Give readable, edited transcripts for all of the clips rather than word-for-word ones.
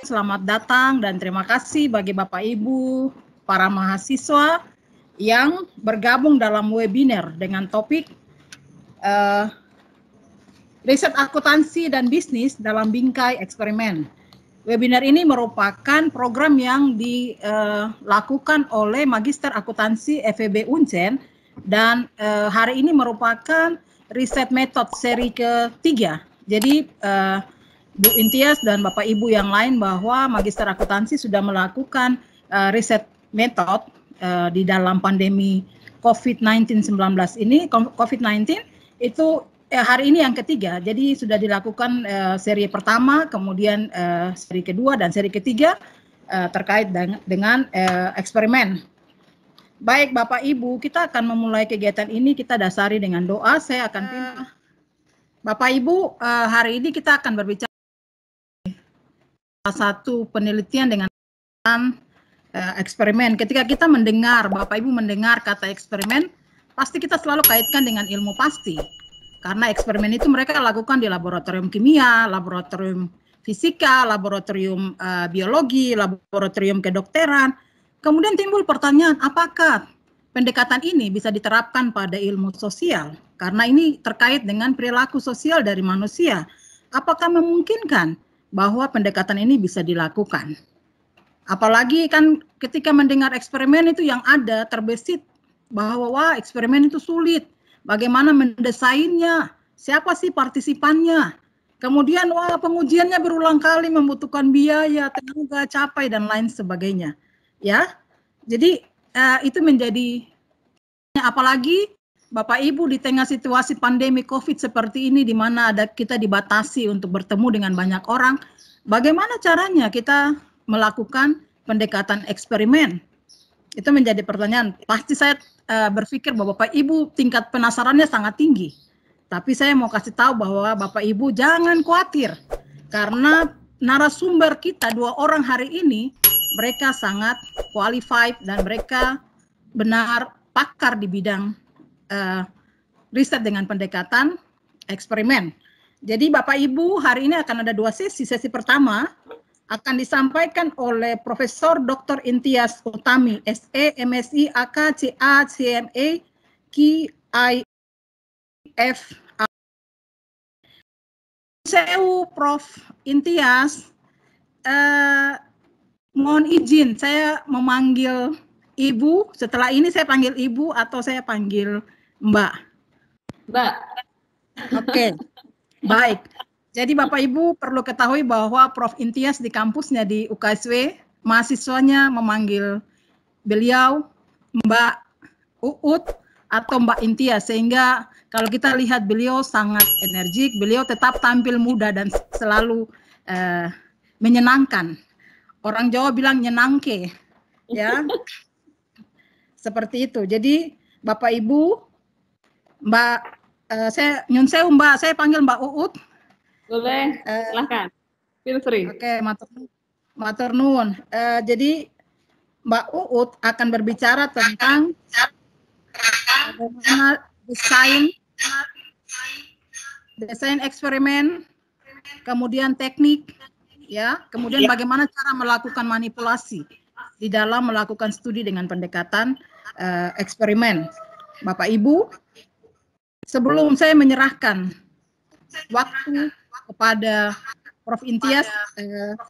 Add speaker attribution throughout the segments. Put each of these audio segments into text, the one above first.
Speaker 1: selamat datang dan terima kasih bagi Bapak Ibu, para mahasiswa yang bergabung dalam webinar dengan topik riset akuntansi dan bisnis dalam bingkai eksperimen. Webinar ini merupakan program yang dilakukan oleh Magister Akuntansi FEB Unsén dan hari ini merupakan riset metode seri ketiga. Jadi Bu Intias dan Bapak Ibu yang lain bahwa Magister Akuntansi sudah melakukan riset metode di dalam pandemi COVID-19 ini. COVID-19 itu hari ini yang ketiga, jadi sudah dilakukan seri pertama, kemudian seri kedua dan seri ketiga terkait dengan eksperimen. Baik Bapak Ibu, kita akan memulai kegiatan ini, kita dasari dengan doa. Saya akan pindah. Bapak Ibu, hari ini kita akan berbicara satu penelitian dengan eksperimen. Ketika kita mendengar, Bapak Ibu mendengar kata eksperimen, pasti kita selalu kaitkan dengan ilmu pasti. Karena eksperimen itu mereka lakukan di laboratorium kimia, laboratorium fisika, laboratorium biologi, laboratorium kedokteran. Kemudian timbul pertanyaan, apakah pendekatan ini bisa diterapkan pada ilmu sosial? Karena ini terkait dengan perilaku sosial dari manusia. Apakah memungkinkan bahwa pendekatan ini bisa dilakukan? Apalagi kan ketika mendengar eksperimen itu yang ada terbesit bahwa wah eksperimen itu sulit. Bagaimana mendesainnya? Siapa sih partisipannya? Kemudian wah pengujiannya berulang kali membutuhkan biaya, tenaga, capai dan lain sebagainya. Ya. Jadi itu menjadi apalagi Bapak Ibu di tengah situasi pandemi Covid seperti ini di mana kita dibatasi untuk bertemu dengan banyak orang, bagaimana caranya kita melakukan pendekatan eksperimen? Itu menjadi pertanyaan. Pasti saya berpikir bahwa Bapak Ibu tingkat penasarannya sangat tinggi. Tapi saya mau kasih tahu bahwa Bapak Ibu jangan khawatir. Karena narasumber kita 2 orang hari ini, mereka sangat qualified dan mereka benar pakar di bidang riset dengan pendekatan eksperimen. Jadi Bapak Ibu hari ini akan ada 2 sesi. Sesi pertama akan disampaikan oleh Profesor Dr. Intias Utami, SE, MSI, AK, CA, CMA, KIFA. Seu Prof. Intias, mohon izin saya memanggil Ibu, setelah ini saya panggil Ibu atau saya panggil Mbak?
Speaker 2: Mbak.
Speaker 1: Oke, baik. Jadi Bapak Ibu perlu ketahui bahwa Prof. Intias di kampusnya di UKSW, mahasiswanya memanggil beliau Mbak Uut atau Mbak Intias, sehingga kalau kita lihat beliau sangat energik, beliau tetap tampil muda dan selalu menyenangkan. Orang Jawa bilang nyenangke, ya. Seperti itu. Jadi Bapak Ibu, Mbak, saya nyun sewu Mbak, saya panggil Mbak Uut.
Speaker 2: Boleh, silahkan. Feel free.
Speaker 1: Oke, matur nuwun. Jadi Mbak Uut akan berbicara tentang bagaimana desain eksperimen, kemudian teknik, ya, kemudian bagaimana cara melakukan manipulasi di dalam melakukan studi dengan pendekatan eksperimen. Bapak Ibu, sebelum saya menyerahkan waktu kepada Prof. Intias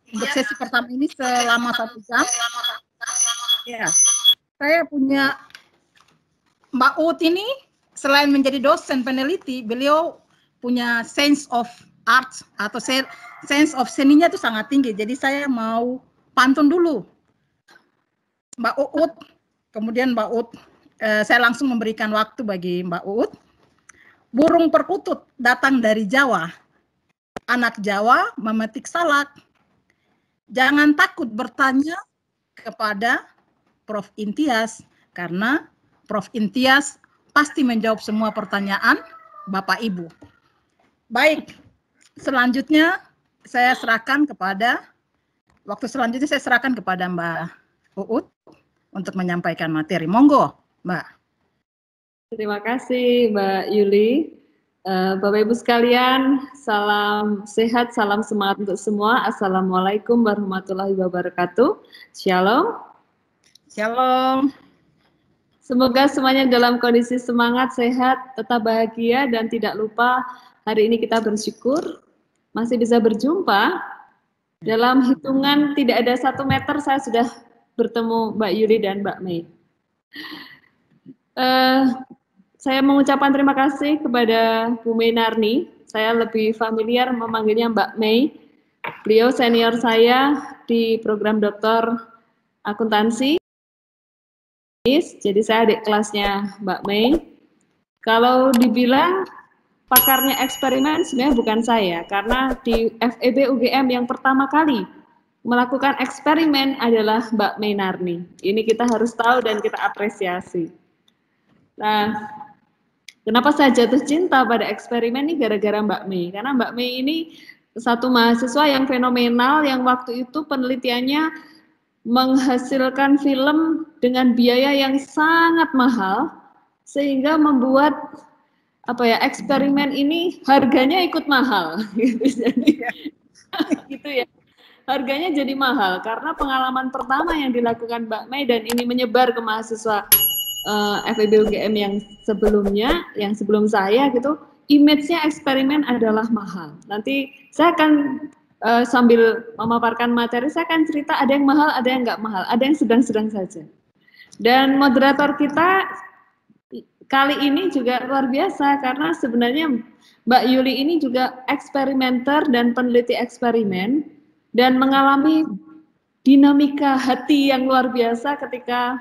Speaker 1: untuk sesi pertama ini selama 1 jam. Ya, saya punya Mbak Uut ini selain menjadi dosen peneliti, beliau punya sense of art atau sense of seninya itu sangat tinggi. Jadi saya mau pantun dulu Mbak Uut, kemudian Mbak Uut, saya langsung memberikan waktu bagi Mbak Uut. Burung perkutut datang dari Jawa. Anak Jawa memetik salak. Jangan takut bertanya kepada Prof. Intias, karena Prof. Intias pasti menjawab semua pertanyaan Bapak Ibu. Baik, selanjutnya saya serahkan kepada, waktu selanjutnya saya serahkan kepada Mbak Uut untuk menyampaikan materi. Monggo, Mbak.
Speaker 2: Terima kasih Mbak Yuli. Bapak Ibu sekalian, salam sehat, salam semangat untuk semua. Assalamualaikum warahmatullahi wabarakatuh. Shalom.
Speaker 1: Shalom.
Speaker 2: Semoga semuanya dalam kondisi semangat, sehat, tetap bahagia, dan tidak lupa hari ini kita bersyukur masih bisa berjumpa. Dalam hitungan tidak ada 1 meter saya sudah bertemu Mbak Yuli dan Mbak Mei. Saya mengucapkan terima kasih kepada Bu Mei Narni. Saya lebih familiar memanggilnya Mbak Mei. Beliau senior saya di program doktor akuntansi. Jadi saya adik kelasnya Mbak Mei. Kalau dibilang pakarnya eksperimen sebenarnya bukan saya, karena di FEB UGM yang pertama kali melakukan eksperimen adalah Mbak Mei Narni. Ini kita harus tahu dan kita apresiasi. Nah, kenapa saya jatuh cinta pada eksperimen ini gara-gara Mbak Mei? Karena Mbak Mei ini satu mahasiswa yang fenomenal yang waktu itu penelitiannya menghasilkan film dengan biaya yang sangat mahal sehingga membuat eksperimen ini harganya ikut mahal gitu ya. Harganya jadi mahal karena pengalaman pertama yang dilakukan Mbak Mei dan ini menyebar ke mahasiswa FEB UGM yang sebelumnya, yang sebelum saya gitu, image-nya eksperimen adalah mahal. Nanti saya akan sambil memaparkan materi, saya akan cerita ada yang mahal, ada yang nggak mahal, ada yang sedang-sedang saja. Dan moderator kita kali ini juga luar biasa karena sebenarnya Mbak Yuli ini juga eksperimenter dan peneliti eksperimen dan mengalami dinamika hati yang luar biasa ketika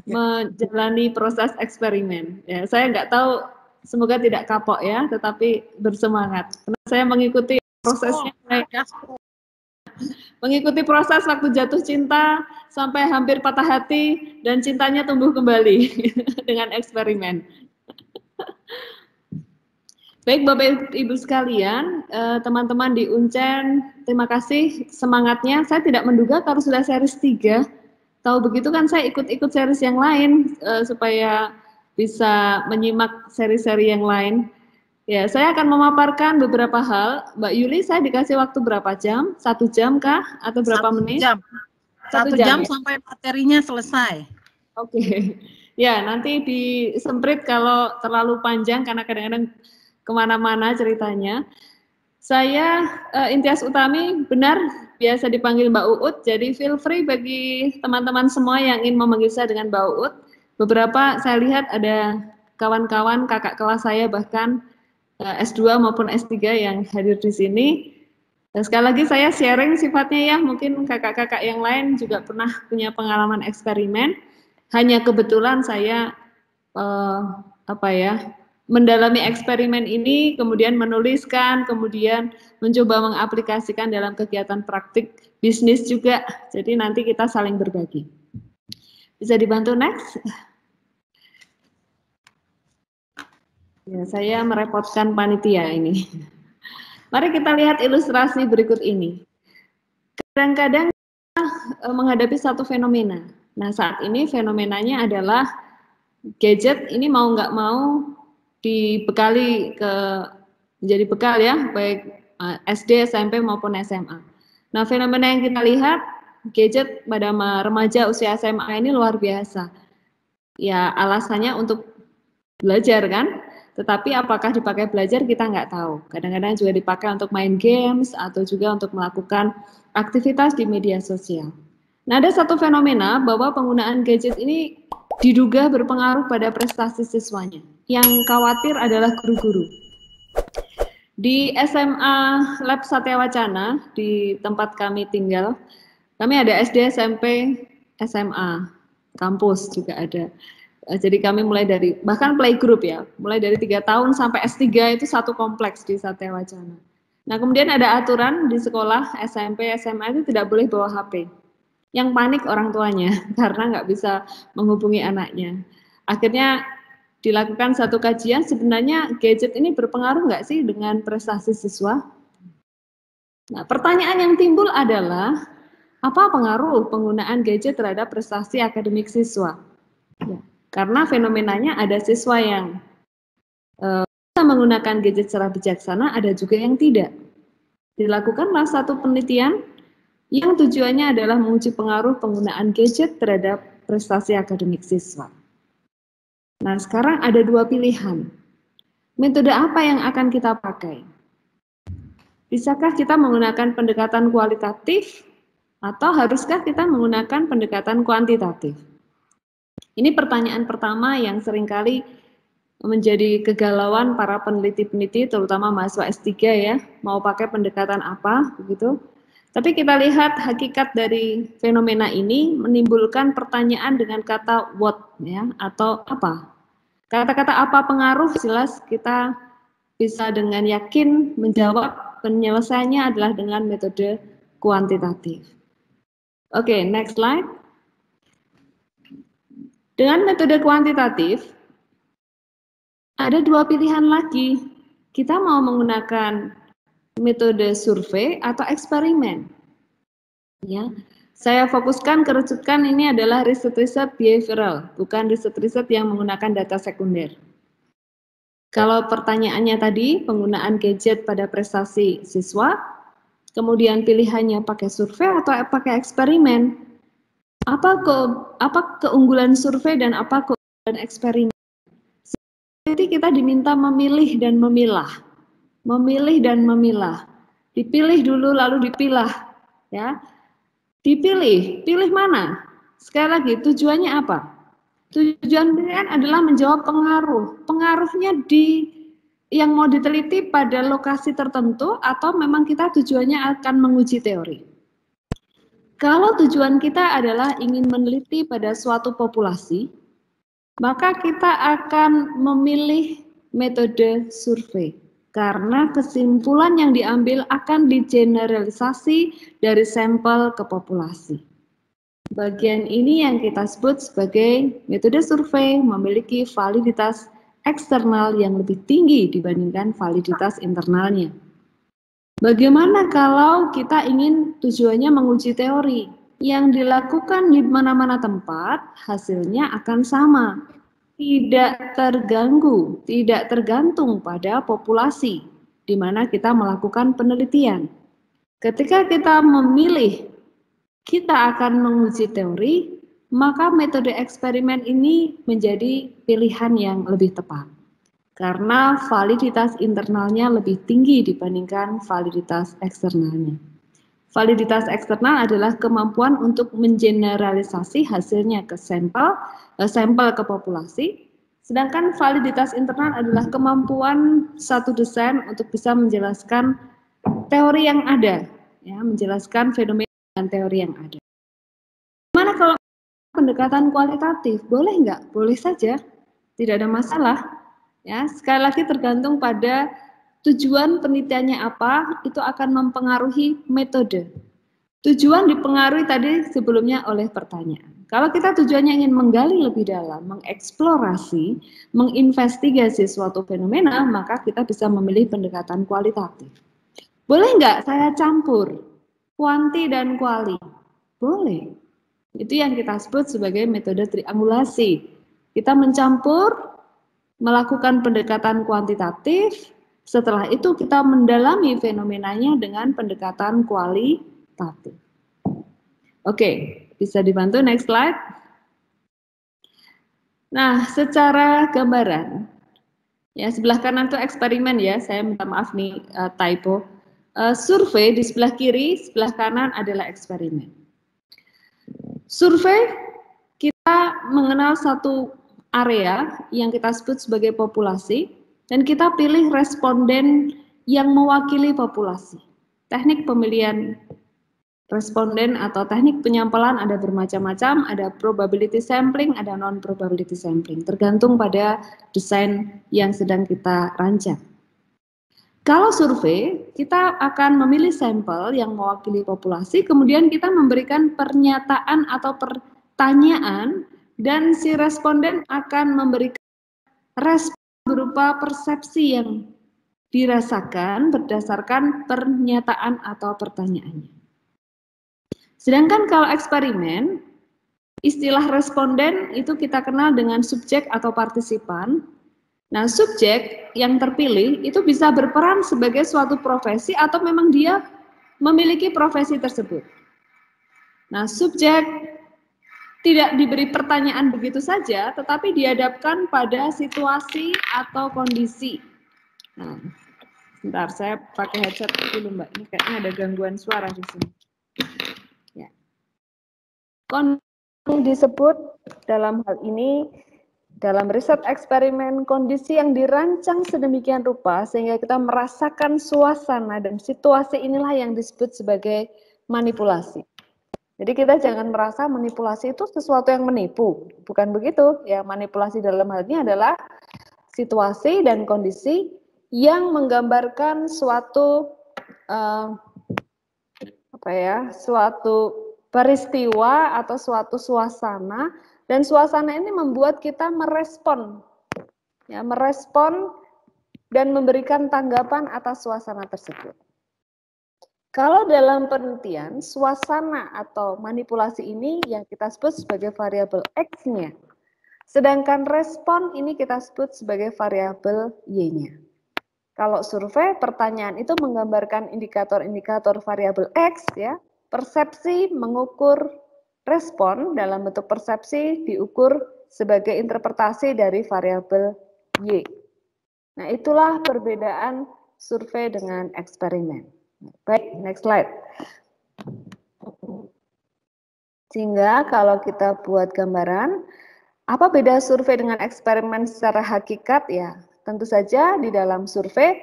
Speaker 2: menjalani proses eksperimen. Ya, saya nggak tahu, semoga tidak kapok ya, tetapi bersemangat. Karena saya mengikuti prosesnya, mengikuti proses waktu jatuh cinta sampai hampir patah hati dan cintanya tumbuh kembali dengan eksperimen. Baik Bapak Ibu sekalian, teman-teman di Uncen, terima kasih semangatnya. Saya tidak menduga kalau sudah series 3. Tahu begitu kan saya ikut-ikut series yang lain supaya bisa menyimak seri-seri yang lain. Ya, saya akan memaparkan beberapa hal. Mbak Yuli, saya dikasih waktu berapa jam? 1 jam kah? Atau berapa menit?
Speaker 1: 1 jam ya? Sampai materinya selesai.
Speaker 2: Oke. Ya, nanti disemprit kalau terlalu panjang karena kadang-kadang kemana-mana ceritanya. Saya Intias Utami, benar biasa dipanggil Mbak Uut, jadi feel free bagi teman-teman semua yang ingin memanggil saya dengan Mbak Uut. Beberapa saya lihat ada kawan-kawan kakak kelas saya bahkan S2 maupun S3 yang hadir di sini. Dan sekali lagi saya sharing sifatnya ya, mungkin kakak-kakak yang lain juga pernah punya pengalaman eksperimen. Hanya kebetulan saya mendalami eksperimen ini, kemudian menuliskan, kemudian mencoba mengaplikasikan dalam kegiatan praktik bisnis juga. Jadi nanti kita saling berbagi. Bisa dibantu next? Ya, saya merepotkan panitia ini. Mari kita lihat ilustrasi berikut ini. Kadang-kadang kita menghadapi satu fenomena. Nah, saat ini fenomenanya adalah gadget ini mau nggak mau dibekali menjadi bekal ya, baik SD, SMP maupun SMA. Nah, fenomena yang kita lihat, gadget pada remaja usia SMA ini luar biasa. Ya, alasannya untuk belajar kan, tetapi apakah dipakai belajar kita nggak tahu. Kadang-kadang juga dipakai untuk main games atau juga untuk melakukan aktivitas di media sosial. Nah, ada satu fenomena bahwa penggunaan gadget ini diduga berpengaruh pada prestasi siswanya. Yang khawatir adalah guru-guru. Di SMA Lab Satya Wacana, di tempat kami tinggal, kami ada SD, SMP, SMA, kampus juga ada. Jadi kami mulai dari, bahkan playgroup ya, mulai dari 3 tahun sampai S3 itu satu kompleks di Satya Wacana. Nah, kemudian ada aturan di sekolah SMP, SMA itu tidak boleh bawa HP. Yang panik orang tuanya karena nggak bisa menghubungi anaknya. Akhirnya dilakukan satu kajian, sebenarnya gadget ini berpengaruh nggak sih dengan prestasi siswa? Nah, pertanyaan yang timbul adalah, apa pengaruh penggunaan gadget terhadap prestasi akademik siswa? Ya, karena fenomenanya ada siswa yang menggunakan gadget secara bijaksana, ada juga yang tidak. Dilakukanlah satu penelitian yang tujuannya adalah menguji pengaruh penggunaan gadget terhadap prestasi akademik siswa. Nah, sekarang ada dua pilihan. Metode apa yang akan kita pakai? Bisakah kita menggunakan pendekatan kualitatif atau haruskah kita menggunakan pendekatan kuantitatif? Ini pertanyaan pertama yang seringkali menjadi kegalauan para peneliti-peneliti, terutama mahasiswa S3 ya, mau pakai pendekatan apa, begitu. Tapi kita lihat hakikat dari fenomena ini menimbulkan pertanyaan dengan kata what, ya, atau apa. Kata-kata apa pengaruh, jelas kita bisa dengan yakin menjawab penyelesaiannya adalah dengan metode kuantitatif. Oke, next slide. Dengan metode kuantitatif, ada dua pilihan lagi. Kita mau menggunakan metode survei atau eksperimen. Ya, saya fokuskan kerucutkan ini adalah riset-riset behavioral, bukan riset-riset yang menggunakan data sekunder. Kalau pertanyaannya tadi, penggunaan gadget pada prestasi siswa, kemudian pilihannya pakai survei atau pakai eksperimen. Apa keunggulan survei dan apa keunggulan eksperimen? Jadi kita diminta memilih dan memilah. Memilih dan memilah. Dipilih dulu lalu dipilah, ya. Dipilih, pilih mana? Sekali lagi, tujuannya apa? Tujuan pilihan adalah menjawab pengaruh. Pengaruhnya yang mau diteliti pada lokasi tertentu atau memang kita tujuannya akan menguji teori. Kalau tujuan kita adalah ingin meneliti pada suatu populasi, maka kita akan memilih metode survei. Karena kesimpulan yang diambil akan digeneralisasi dari sampel ke populasi. Bagian ini yang kita sebut sebagai metode survei memiliki validitas eksternal yang lebih tinggi dibandingkan validitas internalnya. Bagaimana kalau kita ingin tujuannya menguji teori? Yang dilakukan di mana-mana tempat, hasilnya akan sama. Tidak terganggu, tidak tergantung pada populasi di mana kita melakukan penelitian. Ketika kita memilih kita akan menguji teori, maka metode eksperimen ini menjadi pilihan yang lebih tepat. Karena validitas internalnya lebih tinggi dibandingkan validitas eksternalnya. Validitas eksternal adalah kemampuan untuk mengeneralisasi hasilnya ke sampel ke populasi, sedangkan validitas internal adalah kemampuan satu desain untuk bisa menjelaskan teori yang ada, ya, menjelaskan fenomena dan teori yang ada. Gimana kalau pendekatan kualitatif? Boleh nggak? Boleh saja, tidak ada masalah. Ya, sekali lagi tergantung pada tujuan penelitiannya apa, itu akan mempengaruhi metode. Tujuan dipengaruhi tadi sebelumnya oleh pertanyaan. Kalau kita tujuannya ingin menggali lebih dalam, mengeksplorasi, menginvestigasi suatu fenomena, maka kita bisa memilih pendekatan kualitatif. Boleh nggak saya campur kuanti dan kuali? Boleh. Itu yang kita sebut sebagai metode triangulasi. Kita mencampur, melakukan pendekatan kuantitatif, setelah itu kita mendalami fenomenanya dengan pendekatan kualitatif. Oke, bisa dibantu next slide. Nah, secara gambaran, ya sebelah kanan itu eksperimen ya, saya minta maaf nih typo. Survei di sebelah kiri, sebelah kanan adalah eksperimen. Survei, kita mengenal satu area yang kita sebut sebagai populasi, dan kita pilih responden yang mewakili populasi. Teknik pemilihan responden atau teknik penyampelan ada bermacam-macam, ada probability sampling, ada non-probability sampling, tergantung pada desain yang sedang kita rancang. Kalau survei, kita akan memilih sampel yang mewakili populasi, kemudian kita memberikan pernyataan atau pertanyaan, dan si responden akan memberikan respon berupa persepsi yang dirasakan berdasarkan pernyataan atau pertanyaannya. Sedangkan kalau eksperimen, istilah responden itu kita kenal dengan subjek atau partisipan, Nah, subjek yang terpilih itu bisa berperan sebagai suatu profesi atau memang dia memiliki profesi tersebut. Nah, subjek tidak diberi pertanyaan begitu saja, tetapi dihadapkan pada situasi atau kondisi. Nah, sebentar, saya pakai headset dulu, Mbak. Ini kayaknya ada gangguan suara di sini. Ya. Kondisi disebut dalam hal ini, dalam riset eksperimen, kondisi yang dirancang sedemikian rupa sehingga kita merasakan suasana dan situasi inilah yang disebut sebagai manipulasi. Jadi kita jangan merasa manipulasi itu sesuatu yang menipu, bukan begitu. Ya, manipulasi dalam hal ini adalah situasi dan kondisi yang menggambarkan suatu suatu peristiwa atau suatu suasana, dan suasana ini membuat kita merespon, ya, merespon dan memberikan tanggapan atas suasana tersebut. Kalau dalam penelitian, suasana atau manipulasi ini yang kita sebut sebagai variabel X-nya. Sedangkan respon ini kita sebut sebagai variabel Y-nya. Kalau survei, pertanyaan itu menggambarkan indikator-indikator variabel X, ya. Persepsi mengukur respon dalam bentuk persepsi diukur sebagai interpretasi dari variabel Y. Nah, itulah perbedaan survei dengan eksperimen. Baik, next slide. Sehingga kalau kita buat gambaran, apa beda survei dengan eksperimen secara hakikat? Ya, tentu saja di dalam survei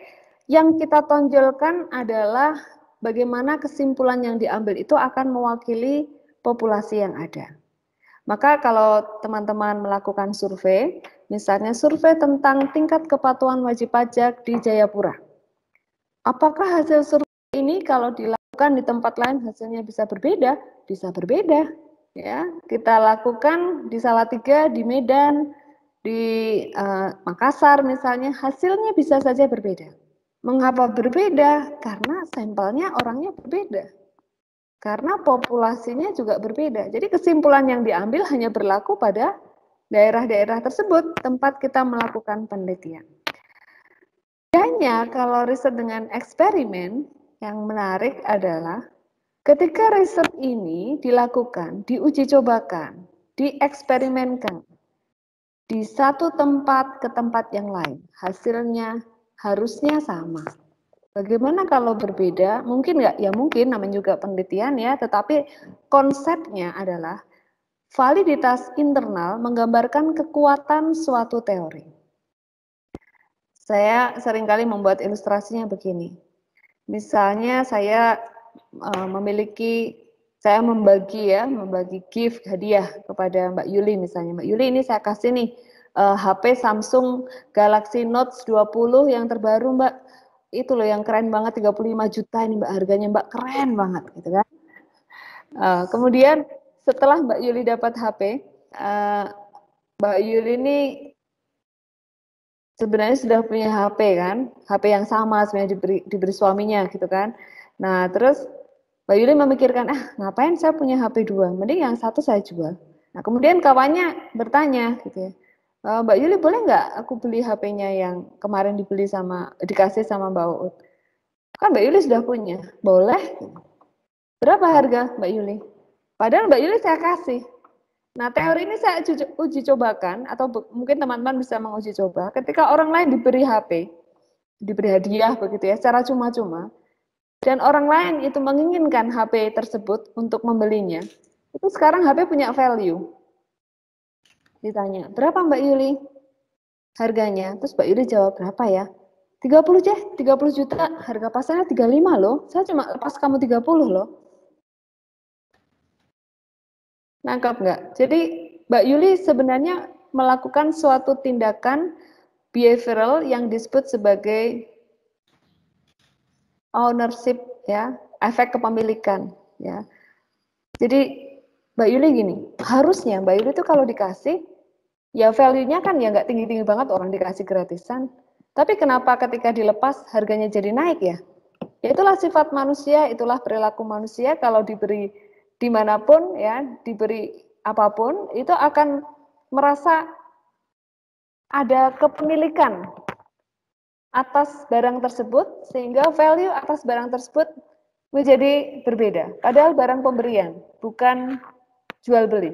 Speaker 2: yang kita tonjolkan adalah bagaimana kesimpulan yang diambil itu akan mewakili populasi yang ada. Maka kalau teman-teman melakukan survei, misalnya survei tentang tingkat kepatuhan wajib pajak di Jayapura. Apakah hasil survei ini kalau dilakukan di tempat lain hasilnya bisa berbeda? Bisa berbeda. Ya, kita lakukan di Salatiga, di Medan, di Makassar misalnya, hasilnya bisa saja berbeda. Mengapa berbeda? Karena sampelnya orangnya berbeda. Karena populasinya juga berbeda. Jadi kesimpulan yang diambil hanya berlaku pada daerah-daerah tersebut tempat kita melakukan penelitian. Bedanya kalau riset dengan eksperimen, yang menarik adalah ketika riset ini dilakukan, diuji cobakan, dieksperimenkan di satu tempat ke tempat yang lain, hasilnya harusnya sama. Bagaimana kalau berbeda? Mungkin nggak? Ya mungkin, namanya juga penelitian ya, tetapi konsepnya adalah validitas internal menggambarkan kekuatan suatu teori. Saya seringkali membuat ilustrasinya begini. Misalnya saya membagi gift hadiah kepada Mbak Yuli misalnya. Mbak Yuli, ini saya kasih nih HP Samsung Galaxy Note 20 yang terbaru, Mbak. Itu loh yang keren banget, 35 juta ini Mbak, harganya Mbak, keren banget gitu kan. Kemudian setelah Mbak Yuli dapat HP, Mbak Yuli ini sebenarnya sudah punya HP kan, HP yang sama sebenarnya diberi suaminya gitu kan. Nah terus Mbak Yuli memikirkan, ngapain saya punya HP 2, mending yang satu saya jual. Nah kemudian kawannya bertanya gitu ya, Mbak Yuli boleh nggak aku beli HP-nya yang kemarin dikasih sama Mbak Uut? Kan Mbak Yuli sudah punya, boleh. Berapa harga Mbak Yuli? Padahal Mbak Yuli saya kasih. Nah, teori ini saya uji cobakan, atau mungkin teman-teman bisa menguji coba, ketika orang lain diberi HP, diberi hadiah begitu ya, secara cuma-cuma, dan orang lain itu menginginkan HP tersebut untuk membelinya, itu sekarang HP punya value. Ditanya, berapa Mbak Yuli harganya? Terus Mbak Yuli jawab, berapa ya? 30 juta, harga pasarnya 35 loh, saya cuma lepas kamu 30 loh. Nangkap nggak? Jadi Mbak Yuli sebenarnya melakukan suatu tindakan behavioral yang disebut sebagai ownership, ya, efek kepemilikan, ya. Jadi Mbak Yuli gini, harusnya Mbak Yuli itu kalau dikasih, ya value-nya kan ya nggak tinggi-tinggi banget, orang dikasih gratisan. Tapi kenapa ketika dilepas harganya jadi naik ya? Ya itulah sifat manusia, itulah perilaku manusia, kalau diberi dimanapun ya, diberi apapun, itu akan merasa ada kepemilikan atas barang tersebut, sehingga value atas barang tersebut menjadi berbeda. Padahal barang pemberian, bukan jual beli.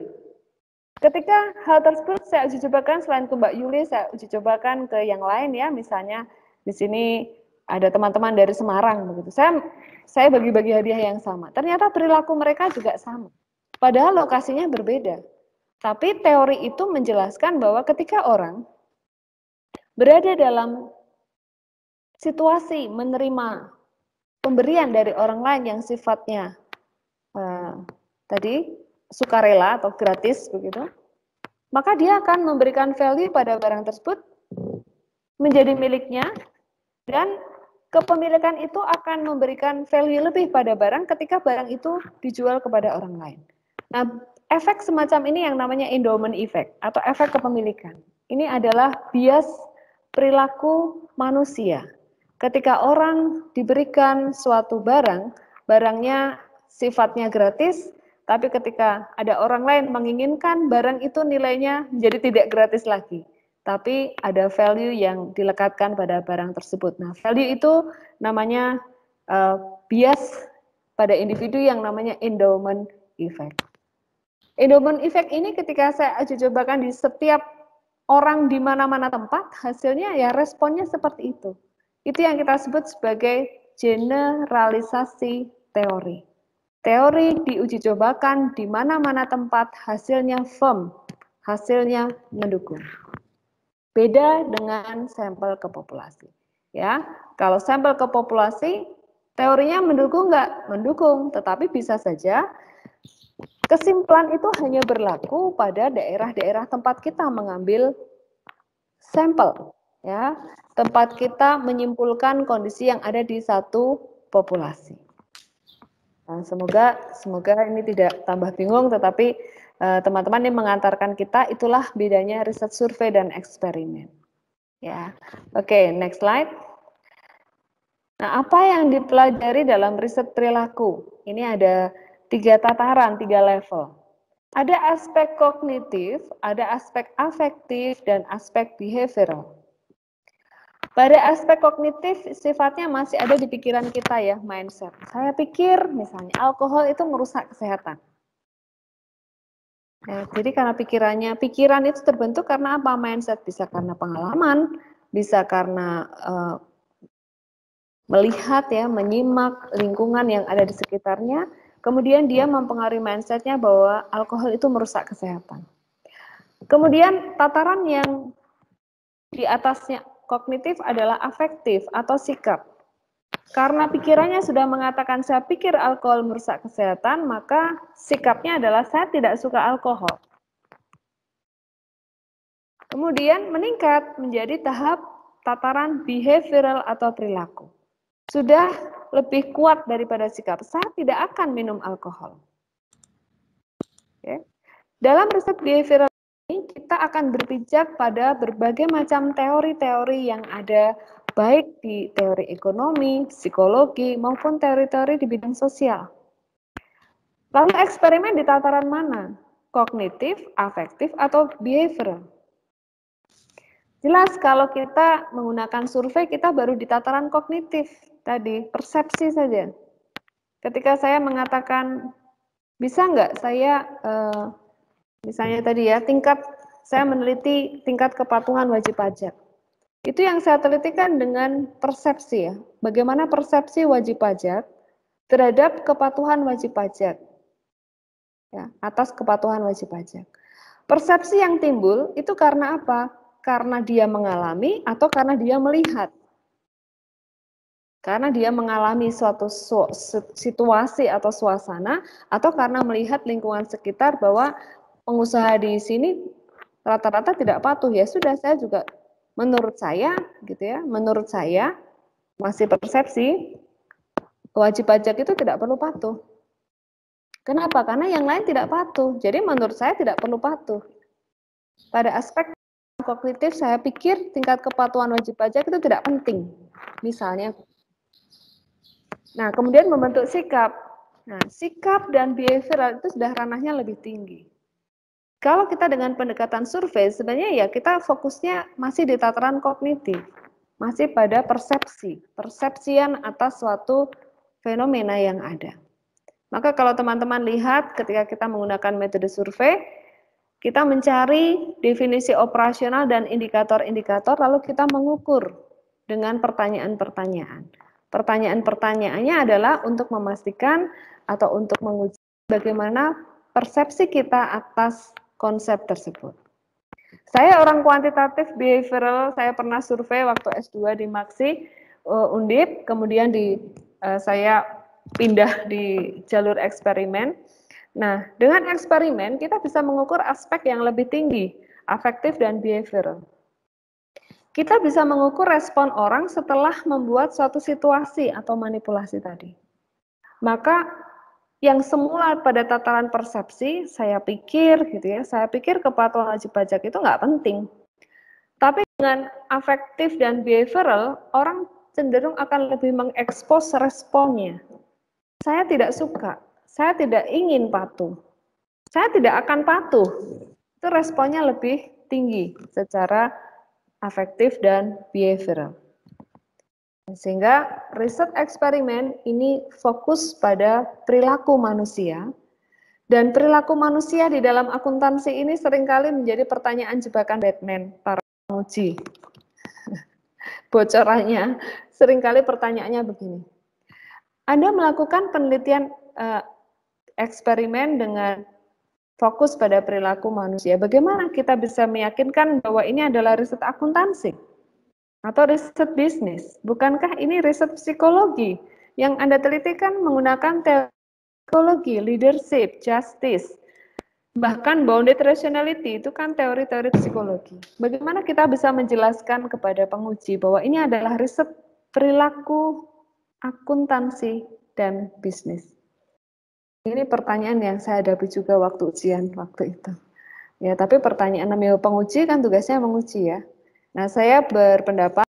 Speaker 2: Ketika hal tersebut saya uji cobakan, selain ke Mbak Yuli, saya uji cobakan ke yang lain ya, misalnya di sini ada teman-teman dari Semarang begitu. Saya bagi-bagi hadiah yang sama. Ternyata perilaku mereka juga sama. Padahal lokasinya berbeda. Tapi teori itu menjelaskan bahwa ketika orang berada dalam situasi menerima pemberian dari orang lain yang sifatnya tadi sukarela atau gratis begitu, maka dia akan memberikan value pada barang tersebut menjadi miliknya, dan kepemilikan itu akan memberikan value lebih pada barang ketika barang itu dijual kepada orang lain. Nah, efek semacam ini yang namanya endowment effect atau efek kepemilikan. Ini adalah bias perilaku manusia. Ketika orang diberikan suatu barang, barangnya sifatnya gratis, tapi ketika ada orang lain menginginkan barang itu nilainya menjadi tidak gratis lagi, tapi ada value yang dilekatkan pada barang tersebut. Nah, value itu namanya bias pada individu yang namanya endowment effect. Endowment effect ini ketika saya uji cobakan di setiap orang di mana-mana tempat, hasilnya ya responnya seperti itu. Itu yang kita sebut sebagai generalisasi teori. Teori diuji cobakan di mana-mana tempat, hasilnya firm, hasilnya mendukung. Beda dengan sampel ke populasi. Ya, kalau sampel ke populasi, teorinya mendukung nggak? Mendukung, tetapi bisa saja kesimpulan itu hanya berlaku pada daerah-daerah tempat kita mengambil sampel. Ya, tempat kita menyimpulkan kondisi yang ada di satu populasi. Nah, semoga ini tidak tambah bingung, tetapi teman-teman yang mengantarkan kita, itulah bedanya riset survei dan eksperimen. Ya, oke, next slide. Nah, apa yang dipelajari dalam riset perilaku? Ini ada 3 tataran, 3 level. Ada aspek kognitif, ada aspek afektif, dan aspek behavioral. Pada aspek kognitif sifatnya masih ada di pikiran kita ya, mindset. Saya pikir misalnya alkohol itu merusak kesehatan. Ya, jadi karena pikiran itu terbentuk karena apa? Mindset, bisa karena pengalaman, bisa karena melihat ya, menyimak lingkungan yang ada di sekitarnya, kemudian dia mempengaruhi mindsetnya bahwa alkohol itu merusak kesehatan. Kemudian tataran yang di atasnya kognitif adalah afektif atau sikap. Karena pikirannya sudah mengatakan saya pikir alkohol merusak kesehatan, maka sikapnya adalah saya tidak suka alkohol. Kemudian meningkat menjadi tahap tataran behavioral atau perilaku. Sudah lebih kuat daripada sikap, saya tidak akan minum alkohol. Oke. Dalam riset behavioral ini, kita akan berpijak pada berbagai macam teori-teori yang ada, baik di teori ekonomi, psikologi, maupun teori-teori di bidang sosial. Lalu eksperimen di tataran mana? Kognitif, afektif, atau behavioral? Jelas kalau kita menggunakan survei, kita baru di tataran kognitif, tadi persepsi saja. Ketika saya mengatakan, bisa nggak saya, misalnya tadi ya, saya meneliti tingkat kepatuhan wajib pajak. Itu yang saya telitikan dengan persepsi ya, bagaimana persepsi wajib pajak terhadap kepatuhan wajib pajak, ya, atas kepatuhan wajib pajak. Persepsi yang timbul itu karena apa? Karena dia mengalami atau karena dia melihat. Karena dia mengalami suatu situasi atau suasana, atau karena melihat lingkungan sekitar bahwa pengusaha di sini rata-rata tidak patuh. Ya sudah, saya juga menurut saya gitu ya, menurut saya masih persepsi wajib pajak itu tidak perlu patuh. Kenapa? Karena yang lain tidak patuh. Jadi menurut saya tidak perlu patuh. Pada aspek kognitif, saya pikir tingkat kepatuhan wajib pajak itu tidak penting. Misalnya, nah kemudian membentuk sikap. Nah, sikap dan behavioral itu sudah ranahnya lebih tinggi. Kalau kita dengan pendekatan survei, sebenarnya ya kita fokusnya masih di tataran kognitif, masih pada persepsian atas suatu fenomena yang ada. Maka kalau teman-teman lihat ketika kita menggunakan metode survei, kita mencari definisi operasional dan indikator-indikator, lalu kita mengukur dengan pertanyaan-pertanyaan. Pertanyaan-pertanyaannya adalah untuk memastikan atau untuk menguji bagaimana persepsi kita atas konsep tersebut. Saya orang kuantitatif behavioral, saya pernah survei waktu S2 di Maksi, Undip, kemudian saya pindah di jalur eksperimen. Nah, dengan eksperimen kita bisa mengukur aspek yang lebih tinggi, afektif dan behavioral. Kita bisa mengukur respon orang setelah membuat suatu situasi atau manipulasi tadi. Maka yang semula pada tataran persepsi, saya pikir kepatuhan wajib pajak itu nggak penting. Tapi dengan afektif dan behavioral, orang cenderung akan lebih mengekspos responnya. Saya tidak suka, saya tidak ingin patuh, saya tidak akan patuh. Itu responnya lebih tinggi secara afektif dan behavioral. Sehingga riset eksperimen ini fokus pada perilaku manusia, dan perilaku manusia di dalam akuntansi ini seringkali menjadi pertanyaan jebakan Batman, para penguji. Bocorannya, seringkali pertanyaannya begini. Anda melakukan penelitian eksperimen dengan fokus pada perilaku manusia. Bagaimana kita bisa meyakinkan bahwa ini adalah riset akuntansi? Atau riset bisnis, bukankah ini riset psikologi? Yang Anda teliti kan menggunakan teori psikologi, leadership, justice, bahkan bounded rationality, itu kan teori-teori psikologi. Bagaimana kita bisa menjelaskan kepada penguji bahwa ini adalah riset perilaku, akuntansi, dan bisnis? Ini pertanyaan yang saya hadapi juga waktu ujian waktu itu. Ya, tapi pertanyaan namanya penguji kan tugasnya menguji ya. Nah, saya berpendapat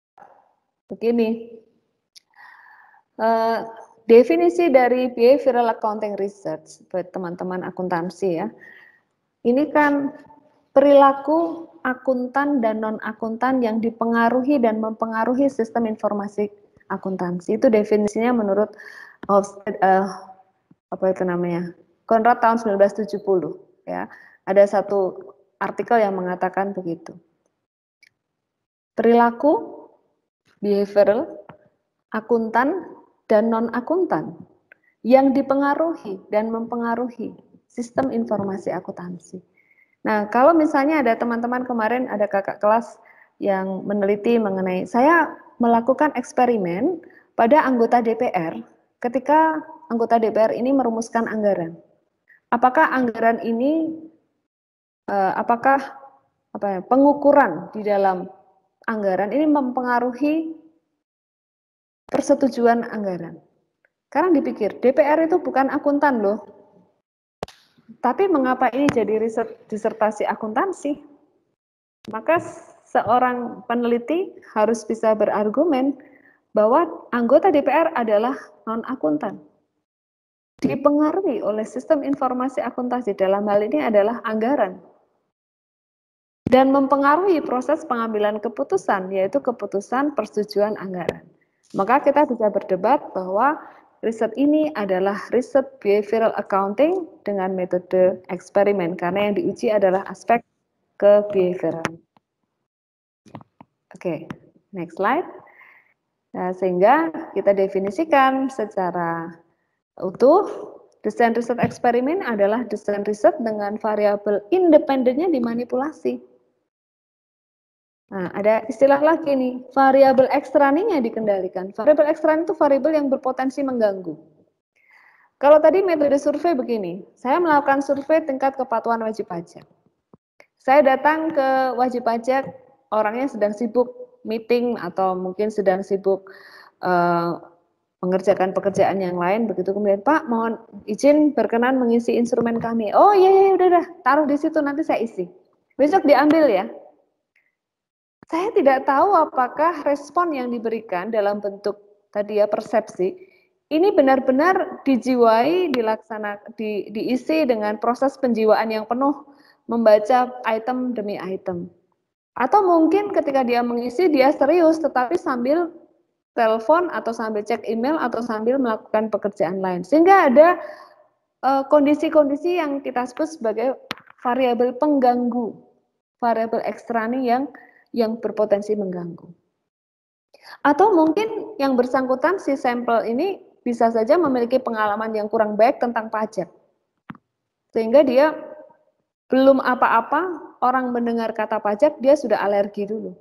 Speaker 2: begini, definisi dari behavioral accounting research buat teman-teman akuntansi ya, ini kan perilaku akuntan dan non-akuntan yang dipengaruhi dan mempengaruhi sistem informasi akuntansi. Itu definisinya menurut Conrad tahun 1970 ya. Ada satu artikel yang mengatakan begitu. Perilaku, behavioral, akuntan, dan non-akuntan yang dipengaruhi dan mempengaruhi sistem informasi akuntansi. Nah, kalau misalnya ada teman-teman kemarin, ada kakak kelas yang meneliti mengenai, saya melakukan eksperimen pada anggota DPR ketika anggota DPR ini merumuskan anggaran. Apakah anggaran ini, pengukuran di dalam anggaran ini mempengaruhi persetujuan anggaran? Karena dipikir, DPR itu bukan akuntan loh. Tapi mengapa ini jadi riset disertasi akuntansi? Maka seorang peneliti harus bisa berargumen bahwa anggota DPR adalah non-akuntan. Dipengaruhi oleh sistem informasi akuntansi, dalam hal ini adalah anggaran. Dan mempengaruhi proses pengambilan keputusan, yaitu keputusan persetujuan anggaran. Maka kita bisa berdebat bahwa riset ini adalah riset behavioral accounting dengan metode eksperimen, karena yang diuji adalah aspek ke behavioral. Oke, next slide. Nah, sehingga kita definisikan secara utuh, desain riset eksperimen adalah desain riset dengan variabel independennya dimanipulasi. Nah, ada istilah lagi nih, variabel ekstraning yang dikendalikan. Variabel ekstraning itu variabel yang berpotensi mengganggu. Kalau tadi metode survei begini, saya melakukan survei tingkat kepatuhan wajib pajak. Saya datang ke wajib pajak, orangnya sedang sibuk meeting atau mungkin sedang sibuk mengerjakan pekerjaan yang lain, begitu kemudian, Pak, mohon izin berkenan mengisi instrumen kami. Oh iya, udah, taruh di situ, nanti saya isi. Besok diambil ya. Saya tidak tahu apakah respon yang diberikan dalam bentuk tadi ya persepsi ini benar-benar dijiwai, diisi dengan proses penjiwaan yang penuh membaca item demi item. Atau mungkin ketika dia mengisi, dia serius, tetapi sambil telepon atau sambil cek email atau sambil melakukan pekerjaan lain. Sehingga ada kondisi-kondisi yang kita sebut sebagai variabel pengganggu, variabel ekstrani yang berpotensi mengganggu. Atau mungkin yang bersangkutan si sampel ini bisa saja memiliki pengalaman yang kurang baik tentang pajak. Sehingga dia belum apa-apa, orang mendengar kata pajak, dia sudah alergi dulu.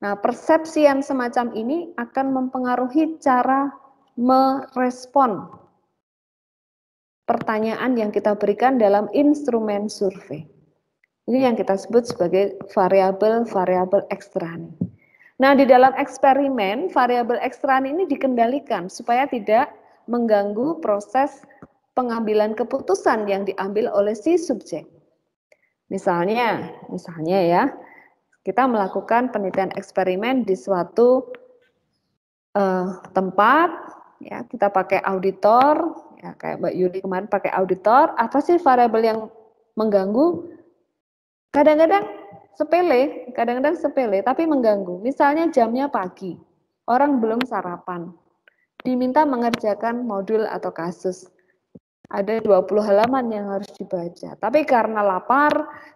Speaker 2: Nah, persepsi yang semacam ini akan mempengaruhi cara merespon pertanyaan yang kita berikan dalam instrumen survei. Ini yang kita sebut sebagai variabel-variabel ekstrani. Nah, di dalam eksperimen, variabel ekstrani ini dikendalikan supaya tidak mengganggu proses pengambilan keputusan yang diambil oleh si subjek. Misalnya ya, kita melakukan penelitian eksperimen di suatu tempat, ya kita pakai auditor, ya kayak Mbak Yuli kemarin pakai auditor. Apa sih variabel yang mengganggu? Kadang-kadang sepele, tapi mengganggu. Misalnya jamnya pagi, orang belum sarapan, diminta mengerjakan modul atau kasus. Ada 20 halaman yang harus dibaca. Tapi karena lapar,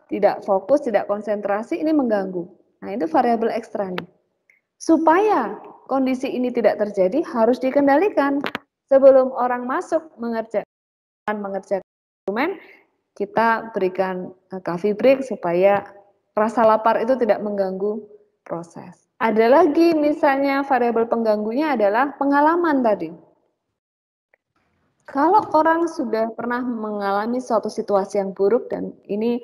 Speaker 2: tidak fokus, tidak konsentrasi, ini mengganggu. Nah, itu variabel ekstrani. Supaya kondisi ini tidak terjadi, harus dikendalikan. Sebelum orang masuk mengerjakan dokumen, kita berikan coffee break supaya rasa lapar itu tidak mengganggu proses. Ada lagi misalnya variabel pengganggunya adalah pengalaman tadi. Kalau orang sudah pernah mengalami suatu situasi yang buruk dan ini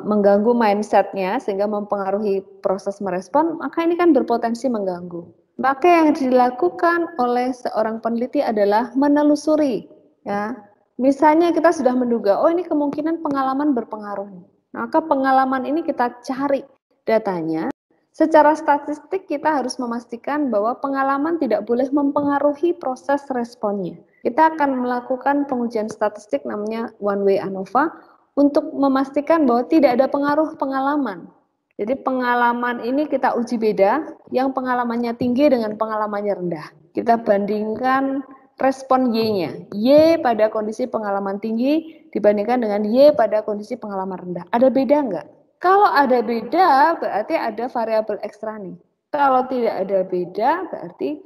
Speaker 2: mengganggu mindsetnya sehingga mempengaruhi proses merespon, maka ini kan berpotensi mengganggu. Maka yang dilakukan oleh seorang peneliti adalah menelusuri. Ya, misalnya kita sudah menduga, oh ini kemungkinan pengalaman berpengaruh. Maka pengalaman ini kita cari datanya. Secara statistik kita harus memastikan bahwa pengalaman tidak boleh mempengaruhi proses responnya. Kita akan melakukan pengujian statistik namanya one way ANOVA untuk memastikan bahwa tidak ada pengaruh pengalaman. Jadi pengalaman ini kita uji beda, yang pengalamannya tinggi dengan pengalamannya rendah. Kita bandingkan respon Y-nya. Y pada kondisi pengalaman tinggi dibandingkan dengan Y pada kondisi pengalaman rendah. Ada beda enggak? Kalau ada beda, berarti ada variabel ekstrani. Kalau tidak ada beda, berarti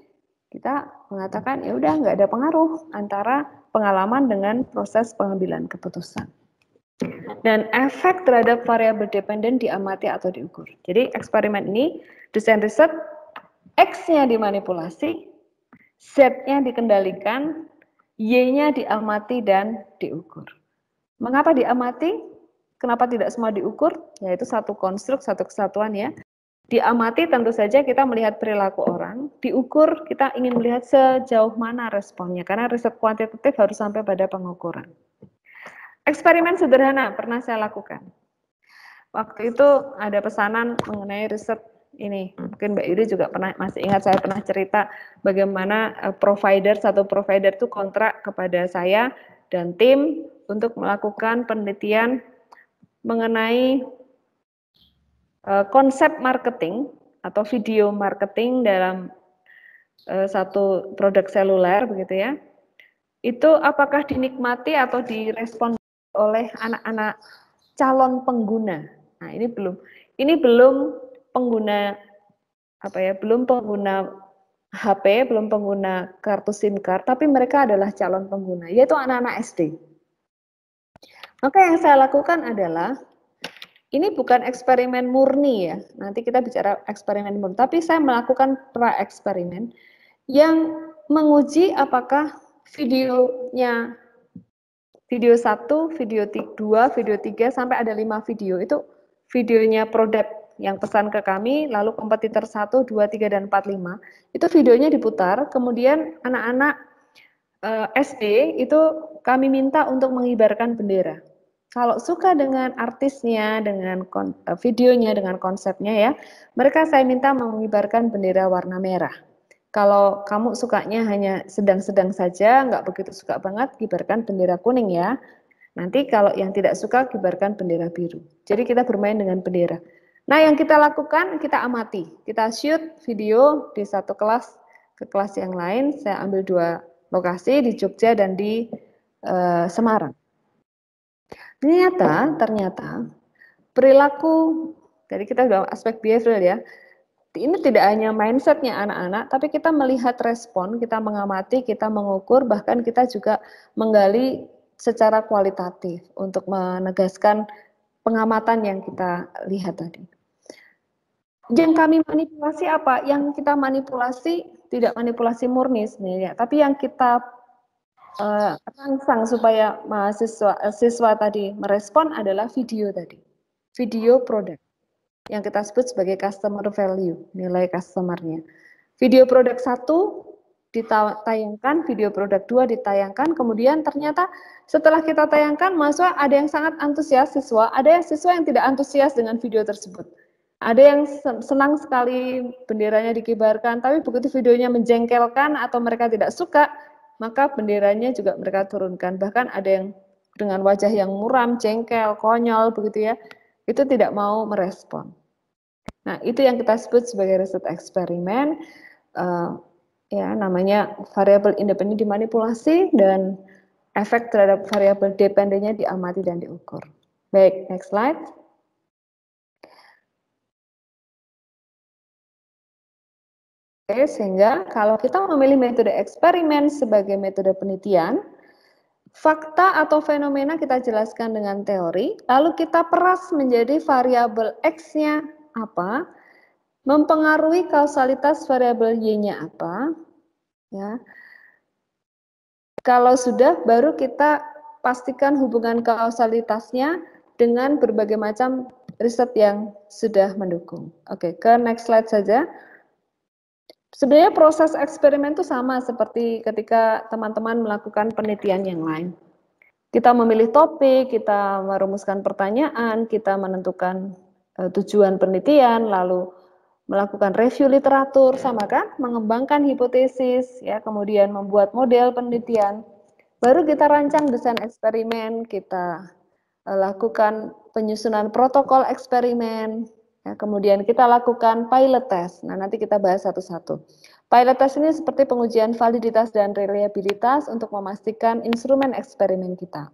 Speaker 2: kita mengatakan ya udah nggak ada pengaruh antara pengalaman dengan proses pengambilan keputusan. Dan efek terhadap variabel dependen diamati atau diukur. Jadi eksperimen ini desain riset, X-nya dimanipulasi, Z-nya dikendalikan, Y-nya diamati dan diukur. Mengapa diamati? Kenapa tidak semua diukur? Yaitu satu konstruk, satu kesatuan ya. Diamati tentu saja kita melihat perilaku orang, diukur kita ingin melihat sejauh mana responnya, karena riset kuantitatif harus sampai pada pengukuran. Eksperimen sederhana pernah saya lakukan. Waktu itu ada pesanan mengenai riset ini, mungkin Mbak Yuri juga masih ingat saya pernah cerita bagaimana satu provider itu kontrak kepada saya dan tim untuk melakukan penelitian mengenai konsep marketing atau video marketing dalam satu produk seluler begitu ya. Itu apakah dinikmati atau direspon oleh anak-anak calon pengguna. Nah, ini belum pengguna belum pengguna HP, belum pengguna kartu SIM card, tapi mereka adalah calon pengguna, yaitu anak-anak SD. Maka yang saya lakukan adalah ini bukan eksperimen murni ya, nanti kita bicara eksperimen murni, tapi saya melakukan pra-eksperimen yang menguji apakah video 1, video 2, video 3, sampai ada 5 video, itu videonya produk yang pesan ke kami, lalu kompetitor 1, 2, 3, dan 4, 5, itu videonya diputar, kemudian anak-anak SD itu kami minta untuk mengibarkan bendera. Kalau suka dengan artisnya, dengan videonya, dengan konsepnya ya, mereka saya minta mengibarkan bendera warna merah. Kalau kamu sukanya hanya sedang-sedang saja, nggak begitu suka banget, kibarkan bendera kuning ya. Nanti kalau yang tidak suka kibarkan bendera biru. Jadi kita bermain dengan bendera. Nah, yang kita lakukan, kita amati. Kita shoot video di satu kelas ke kelas yang lain. Saya ambil 2 lokasi di Jogja dan di Semarang. Ternyata perilaku, jadi kita sudah aspek behavioral ya. Ini tidak hanya mindsetnya anak-anak, tapi kita melihat respon, kita mengamati, kita mengukur, bahkan kita juga menggali secara kualitatif untuk menegaskan pengamatan yang kita lihat tadi. Yang kami manipulasi apa? Yang kita manipulasi tidak manipulasi murni sebenarnya, tapi yang kita rangsang supaya siswa tadi merespon adalah video tadi, video produk yang kita sebut sebagai customer value, nilai customernya. Video produk 1 ditayangkan, video produk 2 ditayangkan, kemudian ternyata setelah kita tayangkan, mahasiswa ada yang sangat antusias siswa, ada yang siswa yang tidak antusias dengan video tersebut. Ada yang senang sekali benderanya dikibarkan, tapi begitu videonya menjengkelkan atau mereka tidak suka, maka benderanya juga mereka turunkan. Bahkan ada yang dengan wajah yang muram, jengkel, konyol, begitu ya, itu tidak mau merespon. Nah, itu yang kita sebut sebagai riset eksperimen, ya namanya variabel independen dimanipulasi dan efek terhadap variabel dependennya diamati dan diukur. Baik, next slide. Oke, sehingga kalau kita memilih metode eksperimen sebagai metode penelitian, fakta atau fenomena kita jelaskan dengan teori, lalu kita peras menjadi variabel X-nya apa, mempengaruhi kausalitas variabel Y-nya apa, ya. Kalau sudah, baru kita pastikan hubungan kausalitasnya dengan berbagai macam riset yang sudah mendukung. Oke, ke next slide saja. Sebenarnya proses eksperimen itu sama seperti ketika teman-teman melakukan penelitian yang lain. Kita memilih topik, kita merumuskan pertanyaan, kita menentukan tujuan penelitian, lalu melakukan review literatur, sama kan? Mengembangkan hipotesis, ya, kemudian membuat model penelitian. Baru kita rancang desain eksperimen, kita lakukan penyusunan protokol eksperimen, ya, kemudian kita lakukan pilot test. Nah, nanti kita bahas satu-satu. Pilot test ini seperti pengujian validitas dan reliabilitas untuk memastikan instrumen eksperimen kita.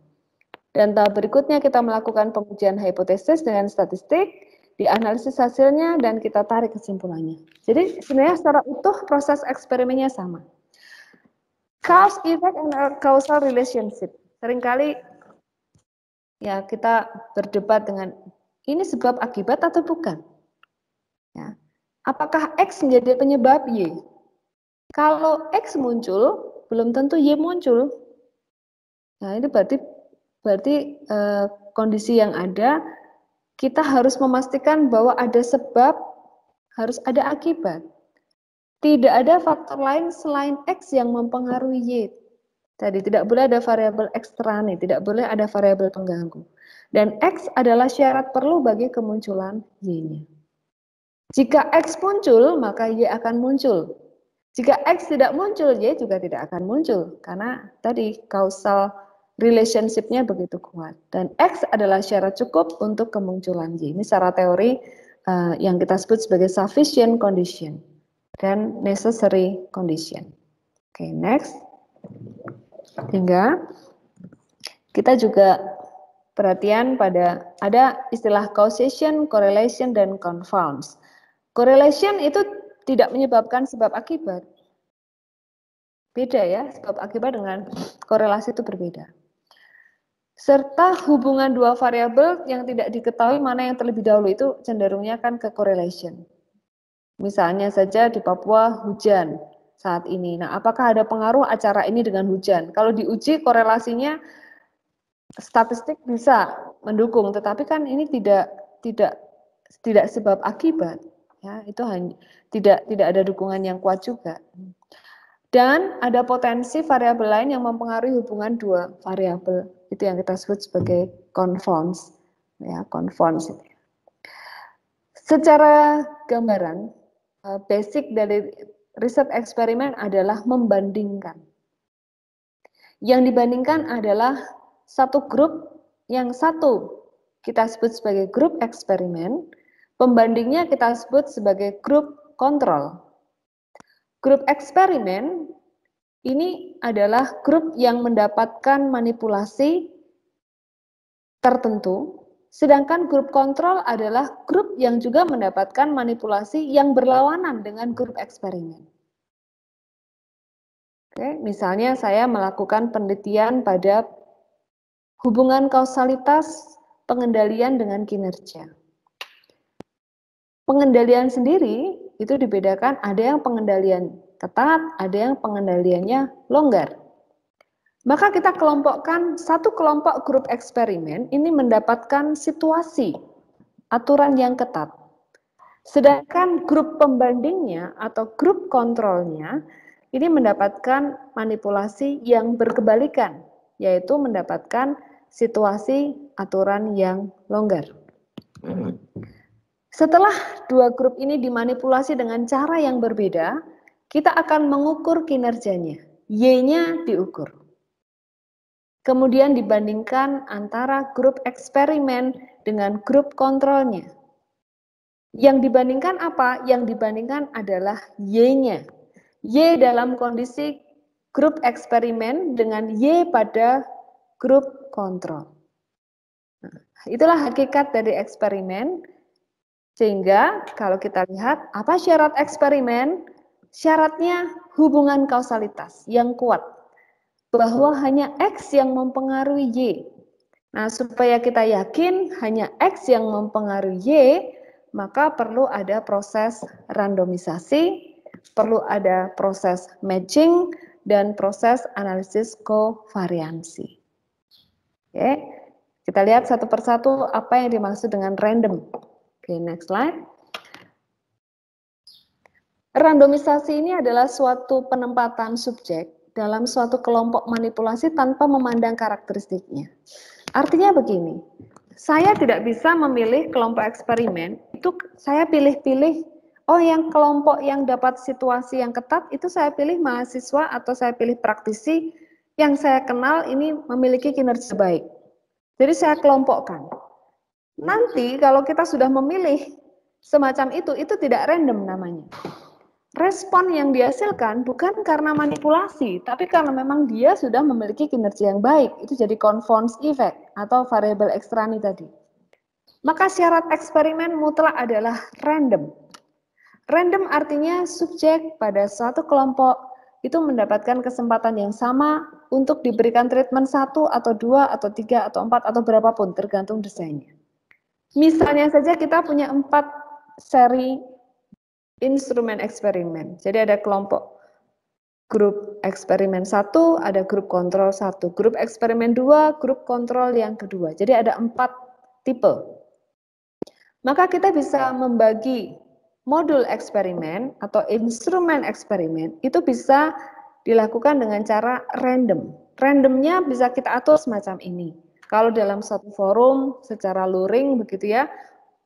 Speaker 2: Dan tahap berikutnya kita melakukan pengujian hipotesis dengan statistik, dianalisis hasilnya, dan kita tarik kesimpulannya. Jadi sebenarnya secara utuh proses eksperimennya sama. Cause, effect, and causal relationship. Seringkali ya kita berdebat dengan ini sebab akibat atau bukan. Ya. Apakah X menjadi penyebab Y? Kalau X muncul, belum tentu Y muncul. Nah, ini berarti kondisi yang ada, kita harus memastikan bahwa ada sebab, harus ada akibat. Tidak ada faktor lain selain X yang mempengaruhi Y. Tadi tidak boleh ada variabel eksterne, tidak boleh ada variabel pengganggu. Dan X adalah syarat perlu bagi kemunculan Y-nya. Jika X muncul, maka Y akan muncul. Jika X tidak muncul, Y juga tidak akan muncul. Karena tadi causal relationship-nya begitu kuat. Dan X adalah syarat cukup untuk kemunculan Y. Ini secara teori yang kita sebut sebagai sufficient condition dan necessary condition. Oke, next. Sehingga kita juga perhatian pada ada istilah causation, correlation, dan confounds. Correlation itu tidak menyebabkan sebab akibat. Beda ya, sebab akibat dengan korelasi itu berbeda. Serta hubungan dua variabel yang tidak diketahui mana yang terlebih dahulu itu cenderungnya kan ke correlation. Misalnya saja di Papua hujan saat ini. Nah, apakah ada pengaruh acara ini dengan hujan? Kalau diuji korelasinya statistik bisa mendukung, tetapi kan ini tidak sebab akibat. Ya, itu hanya tidak ada dukungan yang kuat juga. Dan ada potensi variabel lain yang mempengaruhi hubungan dua variabel. Itu yang kita sebut sebagai confounds. Ya, confounds. Secara gambaran, basic dari riset eksperimen adalah membandingkan. Yang dibandingkan adalah satu grup yang satu kita sebut sebagai grup eksperimen, pembandingnya kita sebut sebagai grup kontrol. Grup eksperimen ini adalah grup yang mendapatkan manipulasi tertentu, sedangkan grup kontrol adalah grup yang juga mendapatkan manipulasi yang berlawanan dengan grup eksperimen. Oke, misalnya saya melakukan penelitian pada hubungan kausalitas pengendalian dengan kinerja. Pengendalian sendiri itu dibedakan, ada yang pengendalian ketat, ada yang pengendaliannya longgar. Maka kita kelompokkan satu kelompok grup eksperimen ini mendapatkan situasi aturan yang ketat. Sedangkan grup pembandingnya atau grup kontrolnya ini mendapatkan manipulasi yang berkebalikan, yaitu mendapatkan situasi aturan yang longgar. Setelah dua grup ini dimanipulasi dengan cara yang berbeda, kita akan mengukur kinerjanya. Y-nya diukur. Kemudian dibandingkan antara grup eksperimen dengan grup kontrolnya. Yang dibandingkan apa? Yang dibandingkan adalah Y-nya. Y dalam kondisi grup eksperimen dengan Y pada grup kontrol. Nah, itulah hakikat dari eksperimen. Sehingga kalau kita lihat apa syarat eksperimen? Syaratnya hubungan kausalitas yang kuat. Bahwa hanya X yang mempengaruhi Y. Nah, supaya kita yakin hanya X yang mempengaruhi Y, maka perlu ada proses randomisasi, perlu ada proses matching, dan proses analisis kovariansi. Oke, kita lihat satu persatu apa yang dimaksud dengan random. Oke, next slide. Randomisasi ini adalah suatu penempatan subjek dalam suatu kelompok manipulasi tanpa memandang karakteristiknya. Artinya begini, saya tidak bisa memilih kelompok eksperimen, itu saya pilih-pilih, oh yang kelompok yang dapat situasi yang ketat, itu saya pilih mahasiswa atau saya pilih praktisi yang saya kenal ini memiliki kinerja baik. Jadi saya kelompokkan. Nanti kalau kita sudah memilih semacam itu tidak random namanya. Respon yang dihasilkan bukan karena manipulasi, tapi karena memang dia sudah memiliki kinerja yang baik. Itu jadi confound effect atau variabel ekstrani tadi. Maka syarat eksperimen mutlak adalah random. Random artinya subjek pada suatu kelompok itu mendapatkan kesempatan yang sama untuk diberikan treatment 1 atau 2 atau 3 atau 4 atau berapapun tergantung desainnya. Misalnya saja kita punya 4 seri instrumen eksperimen. Jadi ada kelompok grup eksperimen 1, ada grup kontrol 1, grup eksperimen 2, grup kontrol yang kedua. Jadi ada 4 tipe. Maka kita bisa membagi modul eksperimen atau instrumen eksperimen itu bisa dilakukan dengan cara random. Randomnya bisa kita atur semacam ini. Kalau dalam satu forum secara luring begitu ya,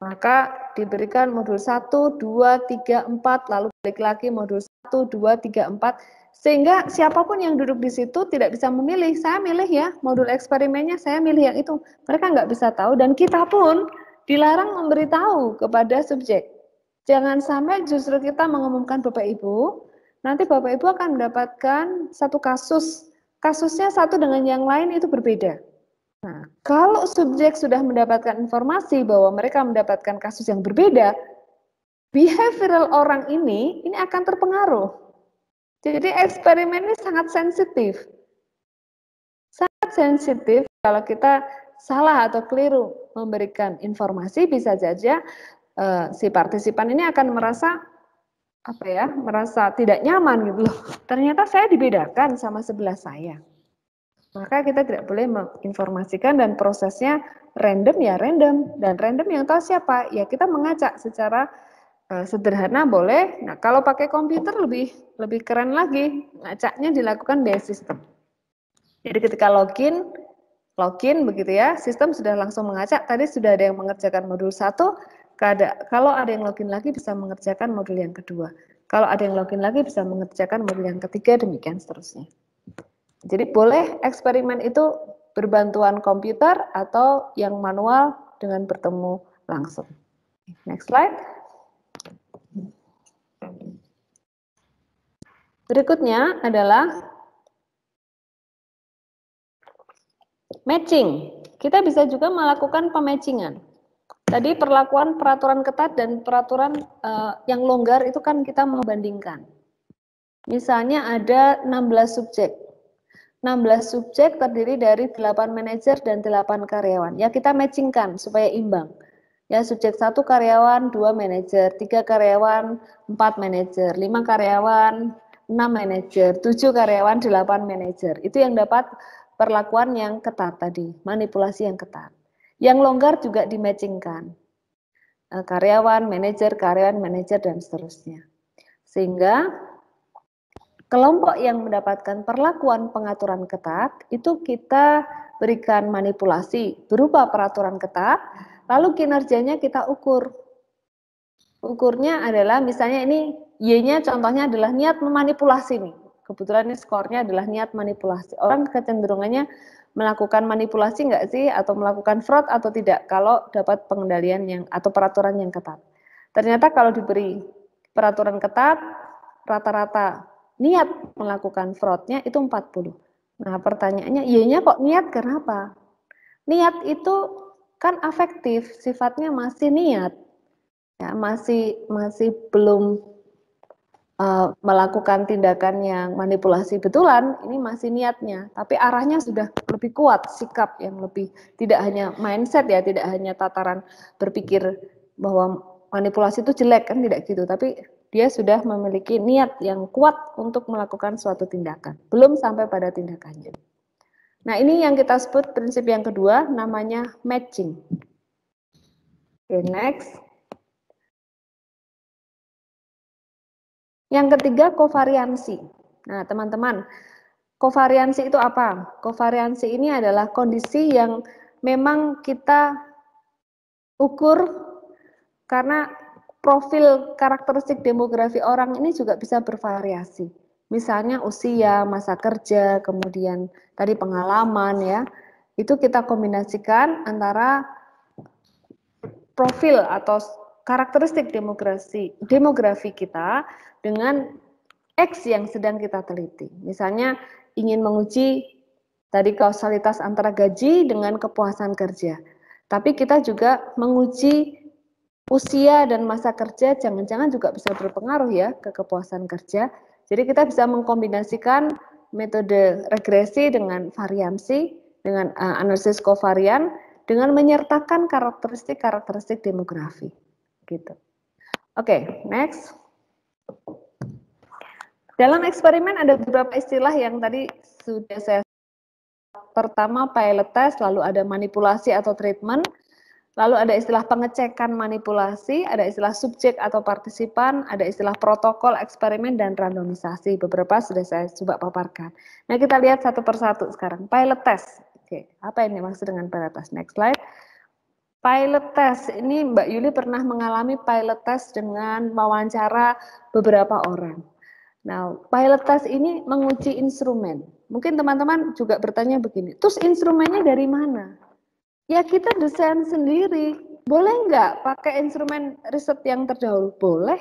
Speaker 2: maka diberikan modul 1, 2, 3, 4, lalu balik lagi modul 1, 2, 3, 4, sehingga siapapun yang duduk di situ tidak bisa memilih, saya milih ya modul eksperimennya, saya milih yang itu. Mereka nggak bisa tahu dan kita pun dilarang memberitahu kepada subjek. Jangan sampai justru kita mengumumkan Bapak Ibu, nanti Bapak Ibu akan mendapatkan satu kasus, kasusnya satu dengan yang lain itu berbeda. Nah, kalau subjek sudah mendapatkan informasi bahwa mereka mendapatkan kasus yang berbeda, behavioral orang ini akan terpengaruh. Jadi eksperimen ini sangat sensitif. Sangat sensitif kalau kita salah atau keliru memberikan informasi, bisa saja si partisipan ini akan merasa merasa tidak nyaman gitu loh. Ternyata saya dibedakan sama sebelah saya. Maka kita tidak boleh menginformasikan dan prosesnya random ya random. Dan random yang tahu siapa? Ya kita mengacak secara sederhana boleh. Nah kalau pakai komputer lebih keren lagi. Ngacaknya dilakukan by sistem. Jadi ketika login begitu ya, sistem sudah langsung mengacak. Tadi sudah ada yang mengerjakan modul 1. Kalau ada yang login lagi bisa mengerjakan modul yang kedua. Kalau ada yang login lagi bisa mengerjakan modul yang ketiga, demikian seterusnya. Jadi boleh eksperimen itu berbantuan komputer atau yang manual dengan bertemu langsung. Next slide. Berikutnya adalah matching. Kita bisa juga melakukan pematchingan. Tadi perlakuan peraturan ketat dan peraturan yang longgar itu kan kita membandingkan. Misalnya ada 16 subjek. 16 subjek terdiri dari 8 manajer dan 8 karyawan. Ya kita matchingkan supaya imbang. Ya subjek 1 karyawan, 2 manajer, 3 karyawan, 4 manajer, 5 karyawan, 6 manajer, 7 karyawan, 8 manajer. Itu yang dapat perlakuan yang ketat tadi, manipulasi yang ketat. Yang longgar juga dimatchingkan. Karyawan, manajer, dan seterusnya. Sehingga kelompok yang mendapatkan perlakuan pengaturan ketat itu kita berikan manipulasi berupa peraturan ketat, lalu kinerjanya kita ukur. Ukurnya adalah misalnya ini Y-nya contohnya adalah niat memanipulasi nih. Kebetulan ini skornya adalah niat manipulasi. Orang kecenderungannya melakukan manipulasi enggak sih atau melakukan fraud atau tidak kalau dapat pengendalian yang atau peraturan yang ketat. Ternyata kalau diberi peraturan ketat rata-rata niat melakukan fraudnya itu 40. Nah pertanyaannya, Y-nya kok niat kenapa? Niat itu kan afektif, sifatnya masih niat, ya, masih belum melakukan tindakan yang manipulasi betulan, ini masih niatnya, tapi arahnya sudah lebih kuat, sikap yang lebih, tidak hanya mindset ya, tidak hanya tataran berpikir bahwa manipulasi itu jelek, kan tidak gitu, tapi dia sudah memiliki niat yang kuat untuk melakukan suatu tindakan, belum sampai pada tindakannya. Nah ini yang kita sebut prinsip yang kedua, namanya matching. Oke, next. Yang ketiga, kovariansi. Nah, teman-teman, kovariansi itu apa? Kovariansi ini adalah kondisi yang memang kita ukur karena profil karakteristik demografi orang ini juga bisa bervariasi. Misalnya usia, masa kerja, kemudian tadi pengalaman ya. Itu kita kombinasikan antara profil atau karakteristik demografi kita dengan X yang sedang kita teliti. Misalnya ingin menguji tadi kausalitas antara gaji dengan kepuasan kerja. Tapi kita juga menguji usia dan masa kerja, jangan-jangan juga bisa berpengaruh ya ke kepuasan kerja. Jadi kita bisa mengkombinasikan metode regresi dengan variansi, dengan analisis kovarian, dengan menyertakan karakteristik demografi. Gitu. Oke, next. Dalam eksperimen ada beberapa istilah yang tadi sudah saya. Pertama pilot test, lalu ada manipulasi atau treatment, lalu ada istilah pengecekan manipulasi, ada istilah subjek atau partisipan, ada istilah protokol eksperimen dan randomisasi. Beberapa sudah saya coba paparkan. Nah kita lihat satu persatu sekarang. Pilot test. Oke, apa ini maksud dengan pilot test? Next slide. Pilot test, ini Mbak Yuli pernah mengalami pilot test dengan wawancara beberapa orang. Nah, pilot test ini menguji instrumen. Mungkin teman-teman juga bertanya begini, terus instrumennya dari mana? Ya kita desain sendiri. Boleh nggak pakai instrumen riset yang terdahulu? Boleh.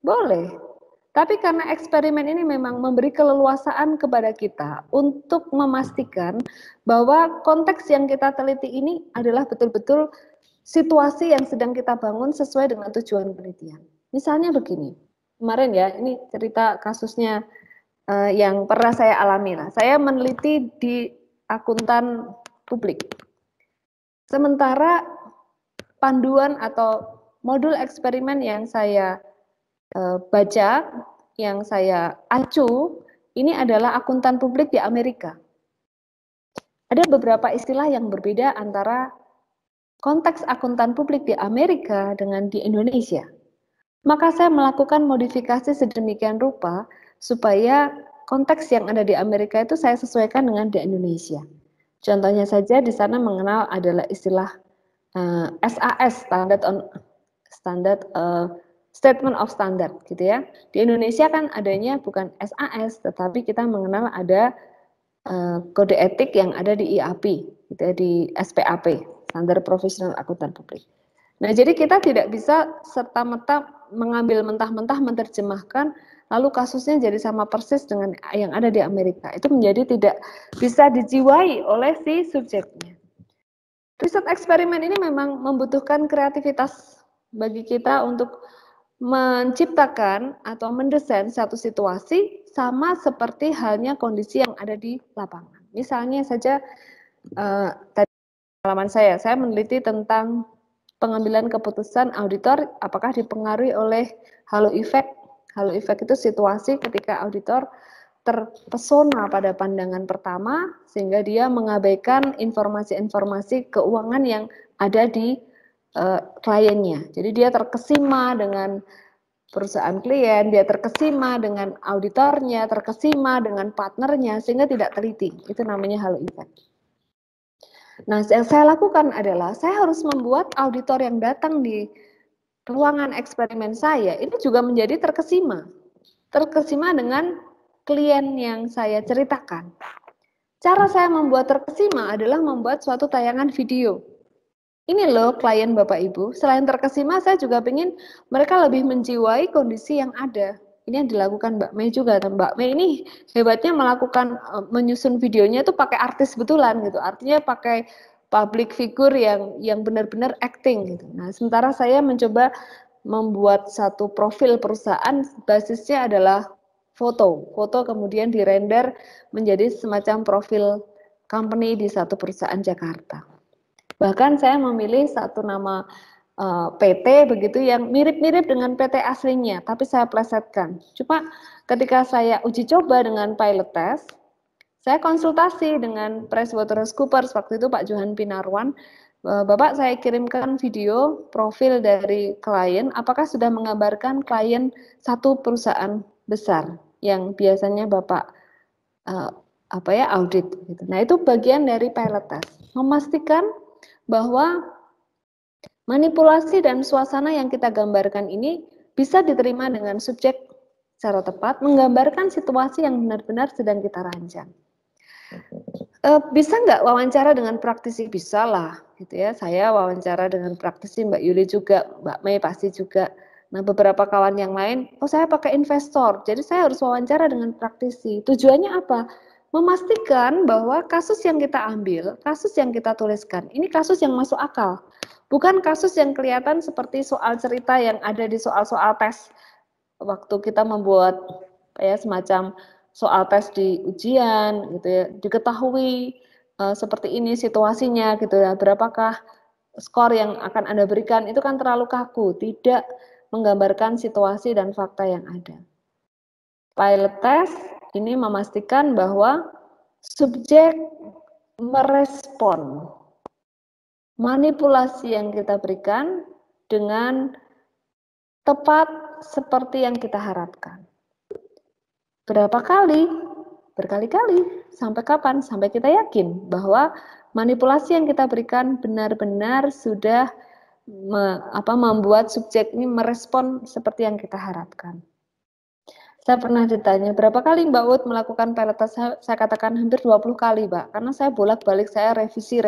Speaker 2: Boleh. Tapi karena eksperimen ini memang memberi keleluasaan kepada kita untuk memastikan bahwa konteks yang kita teliti ini adalah betul-betul situasi yang sedang kita bangun sesuai dengan tujuan penelitian. Misalnya begini, kemarin ya, ini cerita kasusnya yang pernah saya alami. Saya meneliti di akuntan publik. Sementara panduan atau modul eksperimen yang saya baca, yang saya acu, ini adalah akuntan publik di Amerika. Ada beberapa istilah yang berbeda antara konteks akuntan publik di Amerika dengan di Indonesia. Maka saya melakukan modifikasi sedemikian rupa supaya konteks yang ada di Amerika itu saya sesuaikan dengan di Indonesia. Contohnya saja di sana mengenal adalah istilah SAS, Statement of Standard, gitu ya. Di Indonesia kan adanya bukan SAS, tetapi kita mengenal ada kode etik yang ada di IAP, gitu ya, di SPAP, Standar Profesional Akuntan Publik. Nah, jadi kita tidak bisa serta-merta mengambil mentah-mentah menerjemahkan lalu kasusnya jadi sama persis dengan yang ada di Amerika. Itu menjadi tidak bisa dijiwai oleh si subjeknya. Riset eksperimen ini memang membutuhkan kreativitas bagi kita untuk menciptakan atau mendesain satu situasi sama seperti halnya kondisi yang ada di lapangan. Misalnya saja tadi pengalaman saya meneliti tentang pengambilan keputusan auditor apakah dipengaruhi oleh halo effect. Halo effect itu situasi ketika auditor terpesona pada pandangan pertama sehingga dia mengabaikan informasi-informasi keuangan yang ada di kliennya. Jadi dia terkesima dengan perusahaan klien, dia terkesima dengan auditornya, terkesima dengan partnernya sehingga tidak teliti. Itu namanya halo effect. Nah, yang saya lakukan adalah saya harus membuat auditor yang datang di ruangan eksperimen saya ini juga menjadi terkesima. Terkesima dengan klien yang saya ceritakan. Cara saya membuat terkesima adalah membuat suatu tayangan video. Ini loh klien Bapak Ibu, selain terkesima saya juga ingin mereka lebih menjiwai kondisi yang ada. Ini yang dilakukan Mbak Mei juga. Dan Mbak Mei ini hebatnya melakukan menyusun videonya itu pakai artis betulan gitu. Artinya pakai public figure yang benar-benar acting gitu. Nah, sementara saya mencoba membuat satu profil perusahaan basisnya adalah foto. Foto kemudian dirender menjadi semacam profil company di satu perusahaan Jakarta. Bahkan saya memilih satu nama PT begitu yang mirip-mirip dengan PT aslinya, tapi saya plesetkan. Cuma ketika saya uji coba dengan pilot test, saya konsultasi dengan PricewaterhouseCoopers waktu itu Pak Johan Pinarwan. Bapak, saya kirimkan video profil dari klien, apakah sudah menggambarkan klien satu perusahaan besar yang biasanya Bapak audit gitu. Nah, itu bagian dari pilot test. Memastikan bahwa manipulasi dan suasana yang kita gambarkan ini bisa diterima dengan subjek secara tepat, menggambarkan situasi yang benar-benar sedang kita rancang. Bisa nggak wawancara dengan praktisi? Bisa lah, gitu ya. Saya wawancara dengan praktisi, Mbak Yuli juga, Mbak Mei pasti juga. Nah, beberapa kawan yang lain, saya pakai investor, jadi saya harus wawancara dengan praktisi. Tujuannya apa? Memastikan bahwa kasus yang kita ambil, kasus yang kita tuliskan, ini kasus yang masuk akal. Bukan kasus yang kelihatan seperti soal cerita yang ada di soal-soal tes. Waktu kita membuat semacam soal tes di ujian, gitu ya, diketahui seperti ini situasinya, gitu ya, berapakah skor yang akan Anda berikan, itu kan terlalu kaku, tidak menggambarkan situasi dan fakta yang ada. Pilot test ini memastikan bahwa subjek merespon manipulasi yang kita berikan dengan tepat seperti yang kita harapkan. Berapa kali? Berkali-kali. Sampai kapan? Sampai kita yakin bahwa manipulasi yang kita berikan benar-benar sudah membuat subjek ini merespon seperti yang kita harapkan. Saya pernah ditanya, berapa kali Mbak Ud melakukan pilot test? Saya katakan hampir 20 kali, Mbak. Karena saya bolak-balik, saya revisi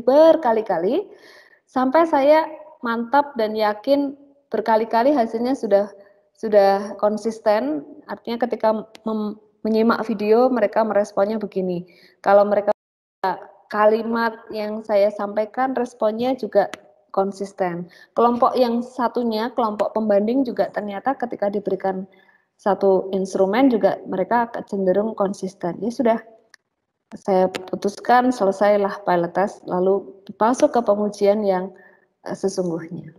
Speaker 2: berkali-kali, sampai saya mantap dan yakin berkali-kali hasilnya sudah konsisten. Artinya ketika menyimak video, mereka meresponnya begini. Kalau mereka kalimat yang saya sampaikan, responnya juga konsisten. Kelompok yang satunya, kelompok pembanding juga ternyata ketika diberikan satu instrumen juga mereka cenderung konsisten. Ya sudah, saya putuskan, selesailah pilot test, lalu masuk ke pengujian yang sesungguhnya.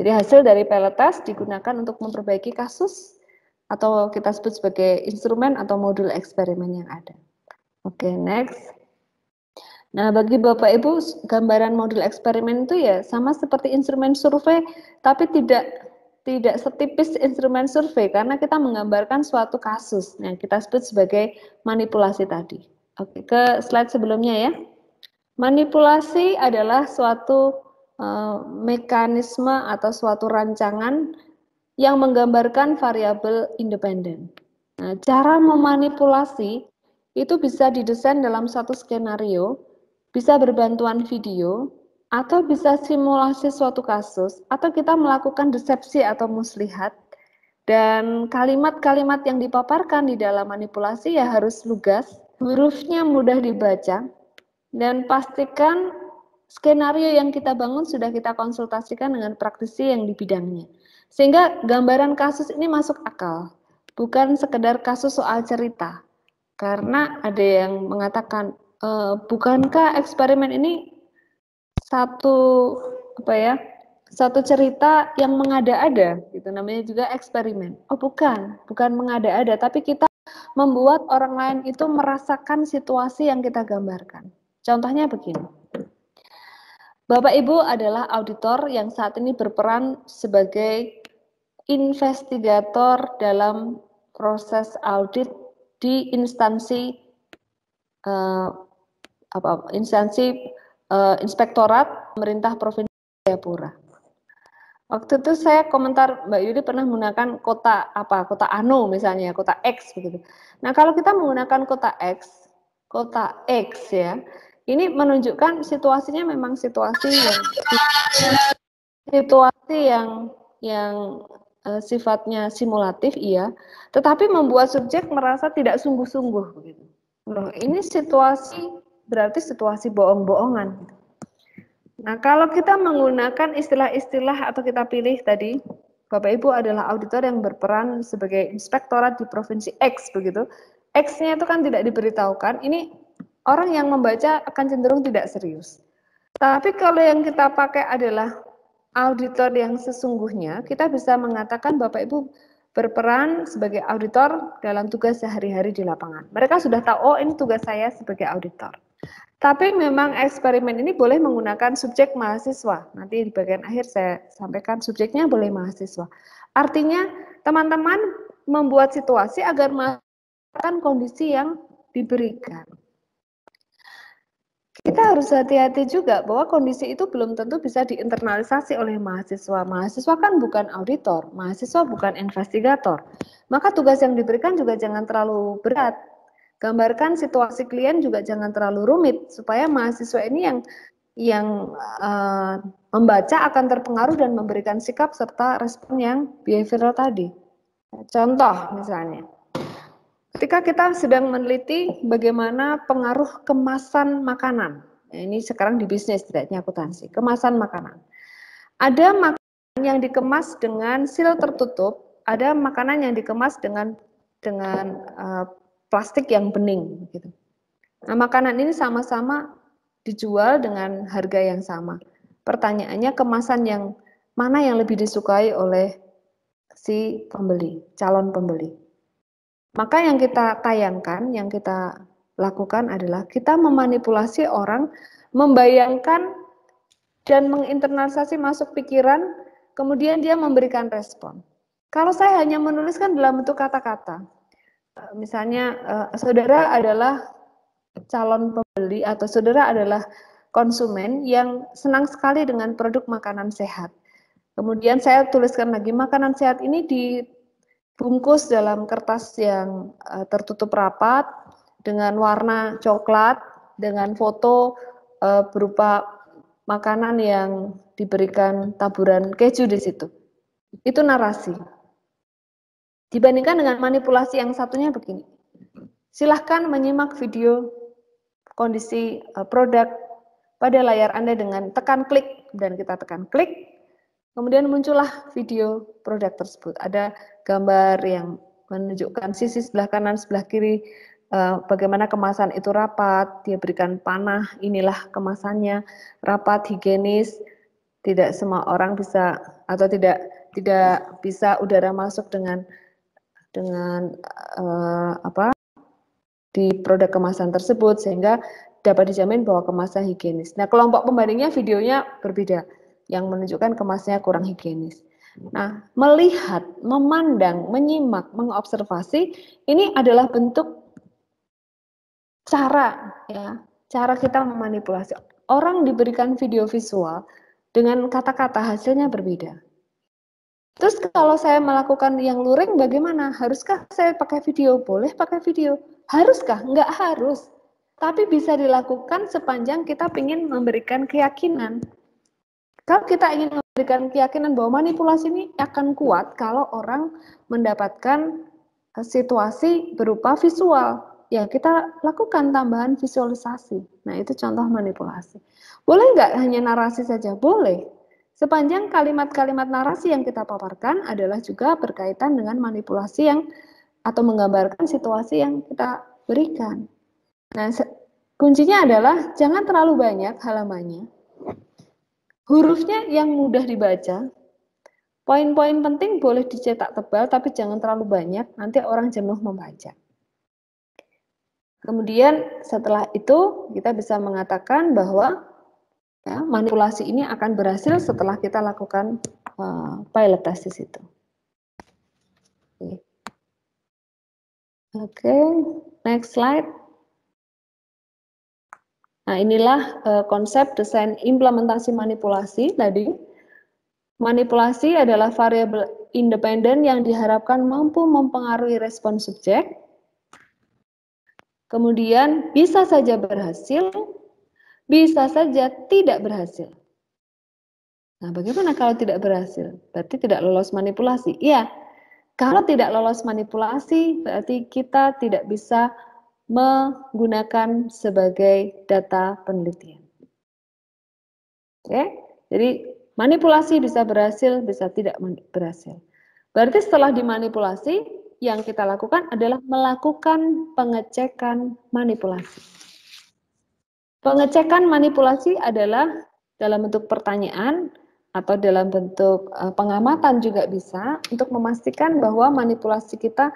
Speaker 2: Jadi hasil dari pilot test digunakan untuk memperbaiki kasus atau kita sebut sebagai instrumen atau modul eksperimen yang ada. Oke, next. Nah, bagi Bapak Ibu, gambaran modul eksperimen itu ya sama seperti instrumen survei, tapi tidak setipis instrumen survei karena kita menggambarkan suatu kasus yang kita sebut sebagai manipulasi tadi. Oke, ke slide sebelumnya ya. Manipulasi adalah suatu mekanisme atau suatu rancangan yang menggambarkan variabel independen. Nah, cara memanipulasi itu bisa didesain dalam satu skenario, bisa berbantuan video, atau bisa simulasi suatu kasus, atau kita melakukan desepsi atau muslihat, dan kalimat-kalimat yang dipaparkan di dalam manipulasi ya harus lugas, hurufnya mudah dibaca, dan pastikan skenario yang kita bangun sudah kita konsultasikan dengan praktisi yang di bidangnya. Sehingga gambaran kasus ini masuk akal, bukan sekedar kasus soal cerita. Karena ada yang mengatakan, bukankah eksperimen ini satu satu cerita yang mengada-ada, gitu namanya juga eksperimen. Oh bukan mengada-ada, tapi kita membuat orang lain itu merasakan situasi yang kita gambarkan. Contohnya begini. Bapak Ibu adalah auditor yang saat ini berperan sebagai investigator dalam proses audit di instansi inspektorat pemerintah Provinsi Jayapura. Waktu itu saya komentar, Mbak Yudi pernah menggunakan kota Anu misalnya, kota X begitu. Nah kalau kita menggunakan kota X ya, ini menunjukkan situasinya memang situasi yang sifatnya simulatif, iya, tetapi membuat subjek merasa tidak sungguh-sungguh begitu. Loh, ini berarti situasi bohong-bohongan. Nah, kalau kita menggunakan istilah-istilah atau kita pilih tadi, Bapak Ibu adalah auditor yang berperan sebagai inspektorat di Provinsi X begitu. X-nya itu kan tidak diberitahukan, ini orang yang membaca akan cenderung tidak serius. Tapi kalau yang kita pakai adalah auditor yang sesungguhnya, kita bisa mengatakan Bapak Ibu berperan sebagai auditor dalam tugas sehari-hari di lapangan. Mereka sudah tahu, oh ini tugas saya sebagai auditor. Tapi memang eksperimen ini boleh menggunakan subjek mahasiswa. Nanti di bagian akhir saya sampaikan subjeknya boleh mahasiswa. Artinya teman-teman membuat situasi agar melakukan kondisi yang diberikan. Kita harus hati-hati juga bahwa kondisi itu belum tentu bisa diinternalisasi oleh mahasiswa. Mahasiswa kan bukan auditor, mahasiswa bukan investigator. Maka tugas yang diberikan juga jangan terlalu berat. Gambarkan situasi klien juga jangan terlalu rumit, supaya mahasiswa ini yang membaca akan terpengaruh dan memberikan sikap serta respon yang behavioral tadi. Contoh misalnya, ketika kita sedang meneliti bagaimana pengaruh kemasan makanan, ini sekarang di bisnis tidaknya akuntansi, kemasan makanan. Ada makanan yang dikemas dengan seal tertutup, ada makanan yang dikemas dengan plastik yang bening. Gitu. Nah, makanan ini sama-sama dijual dengan harga yang sama. Pertanyaannya kemasan yang mana yang lebih disukai oleh si pembeli, calon pembeli. Maka yang kita tayangkan, yang kita lakukan adalah kita memanipulasi orang, membayangkan dan menginternalisasi masuk pikiran, kemudian dia memberikan respon. Kalau saya hanya menuliskan dalam bentuk kata-kata, misalnya saudara adalah calon pembeli atau saudara adalah konsumen yang senang sekali dengan produk makanan sehat. Kemudian saya tuliskan lagi, makanan sehat ini dibungkus dalam kertas yang tertutup rapat dengan warna coklat, dengan foto berupa makanan yang diberikan taburan keju di situ. Itu narasi. Dibandingkan dengan manipulasi yang satunya begini. Silahkan menyimak video kondisi produk pada layar Anda dengan tekan klik, dan kita tekan klik, kemudian muncullah video produk tersebut. Ada gambar yang menunjukkan sisi sebelah kanan, sebelah kiri, bagaimana kemasan itu rapat, dia berikan panah, inilah kemasannya, rapat, higienis, tidak semua orang bisa atau tidak bisa udara masuk dengan di produk kemasan tersebut, sehingga dapat dijamin bahwa kemasan higienis. Nah, kelompok pembandingnya videonya berbeda, yang menunjukkan kemasnya kurang higienis. Nah, melihat, memandang, menyimak, mengobservasi, ini adalah bentuk cara kita memanipulasi. Orang diberikan video visual dengan kata-kata, hasilnya berbeda. Terus kalau saya melakukan yang luring bagaimana? Haruskah saya pakai video? Boleh pakai video. Haruskah? Enggak harus. Tapi bisa dilakukan sepanjang kita ingin memberikan keyakinan. Kalau kita ingin memberikan keyakinan bahwa manipulasi ini akan kuat kalau orang mendapatkan situasi berupa visual, ya kita lakukan tambahan visualisasi. Nah, itu contoh manipulasi. Boleh nggak hanya narasi saja? Boleh. Sepanjang kalimat-kalimat narasi yang kita paparkan adalah juga berkaitan dengan manipulasi yang atau menggambarkan situasi yang kita berikan. Nah, kuncinya adalah jangan terlalu banyak halamannya. Hurufnya yang mudah dibaca. Poin-poin penting boleh dicetak tebal, tapi jangan terlalu banyak, nanti orang jenuh membaca. Kemudian setelah itu kita bisa mengatakan bahwa ya, manipulasi ini akan berhasil setelah kita lakukan pilot test itu. Oke, next slide. Nah, inilah konsep desain implementasi manipulasi tadi. Manipulasi adalah variabel independen yang diharapkan mampu mempengaruhi respon subjek. Kemudian bisa saja berhasil, bisa saja tidak berhasil. Nah, bagaimana kalau tidak berhasil? Berarti tidak lolos manipulasi. Iya, kalau tidak lolos manipulasi, berarti kita tidak bisa menggunakan sebagai data penelitian. Oke, jadi manipulasi bisa berhasil, bisa tidak berhasil. Berarti setelah dimanipulasi, yang kita lakukan adalah melakukan pengecekan manipulasi. Pengecekan manipulasi adalah dalam bentuk pertanyaan atau dalam bentuk pengamatan juga bisa untuk memastikan bahwa manipulasi kita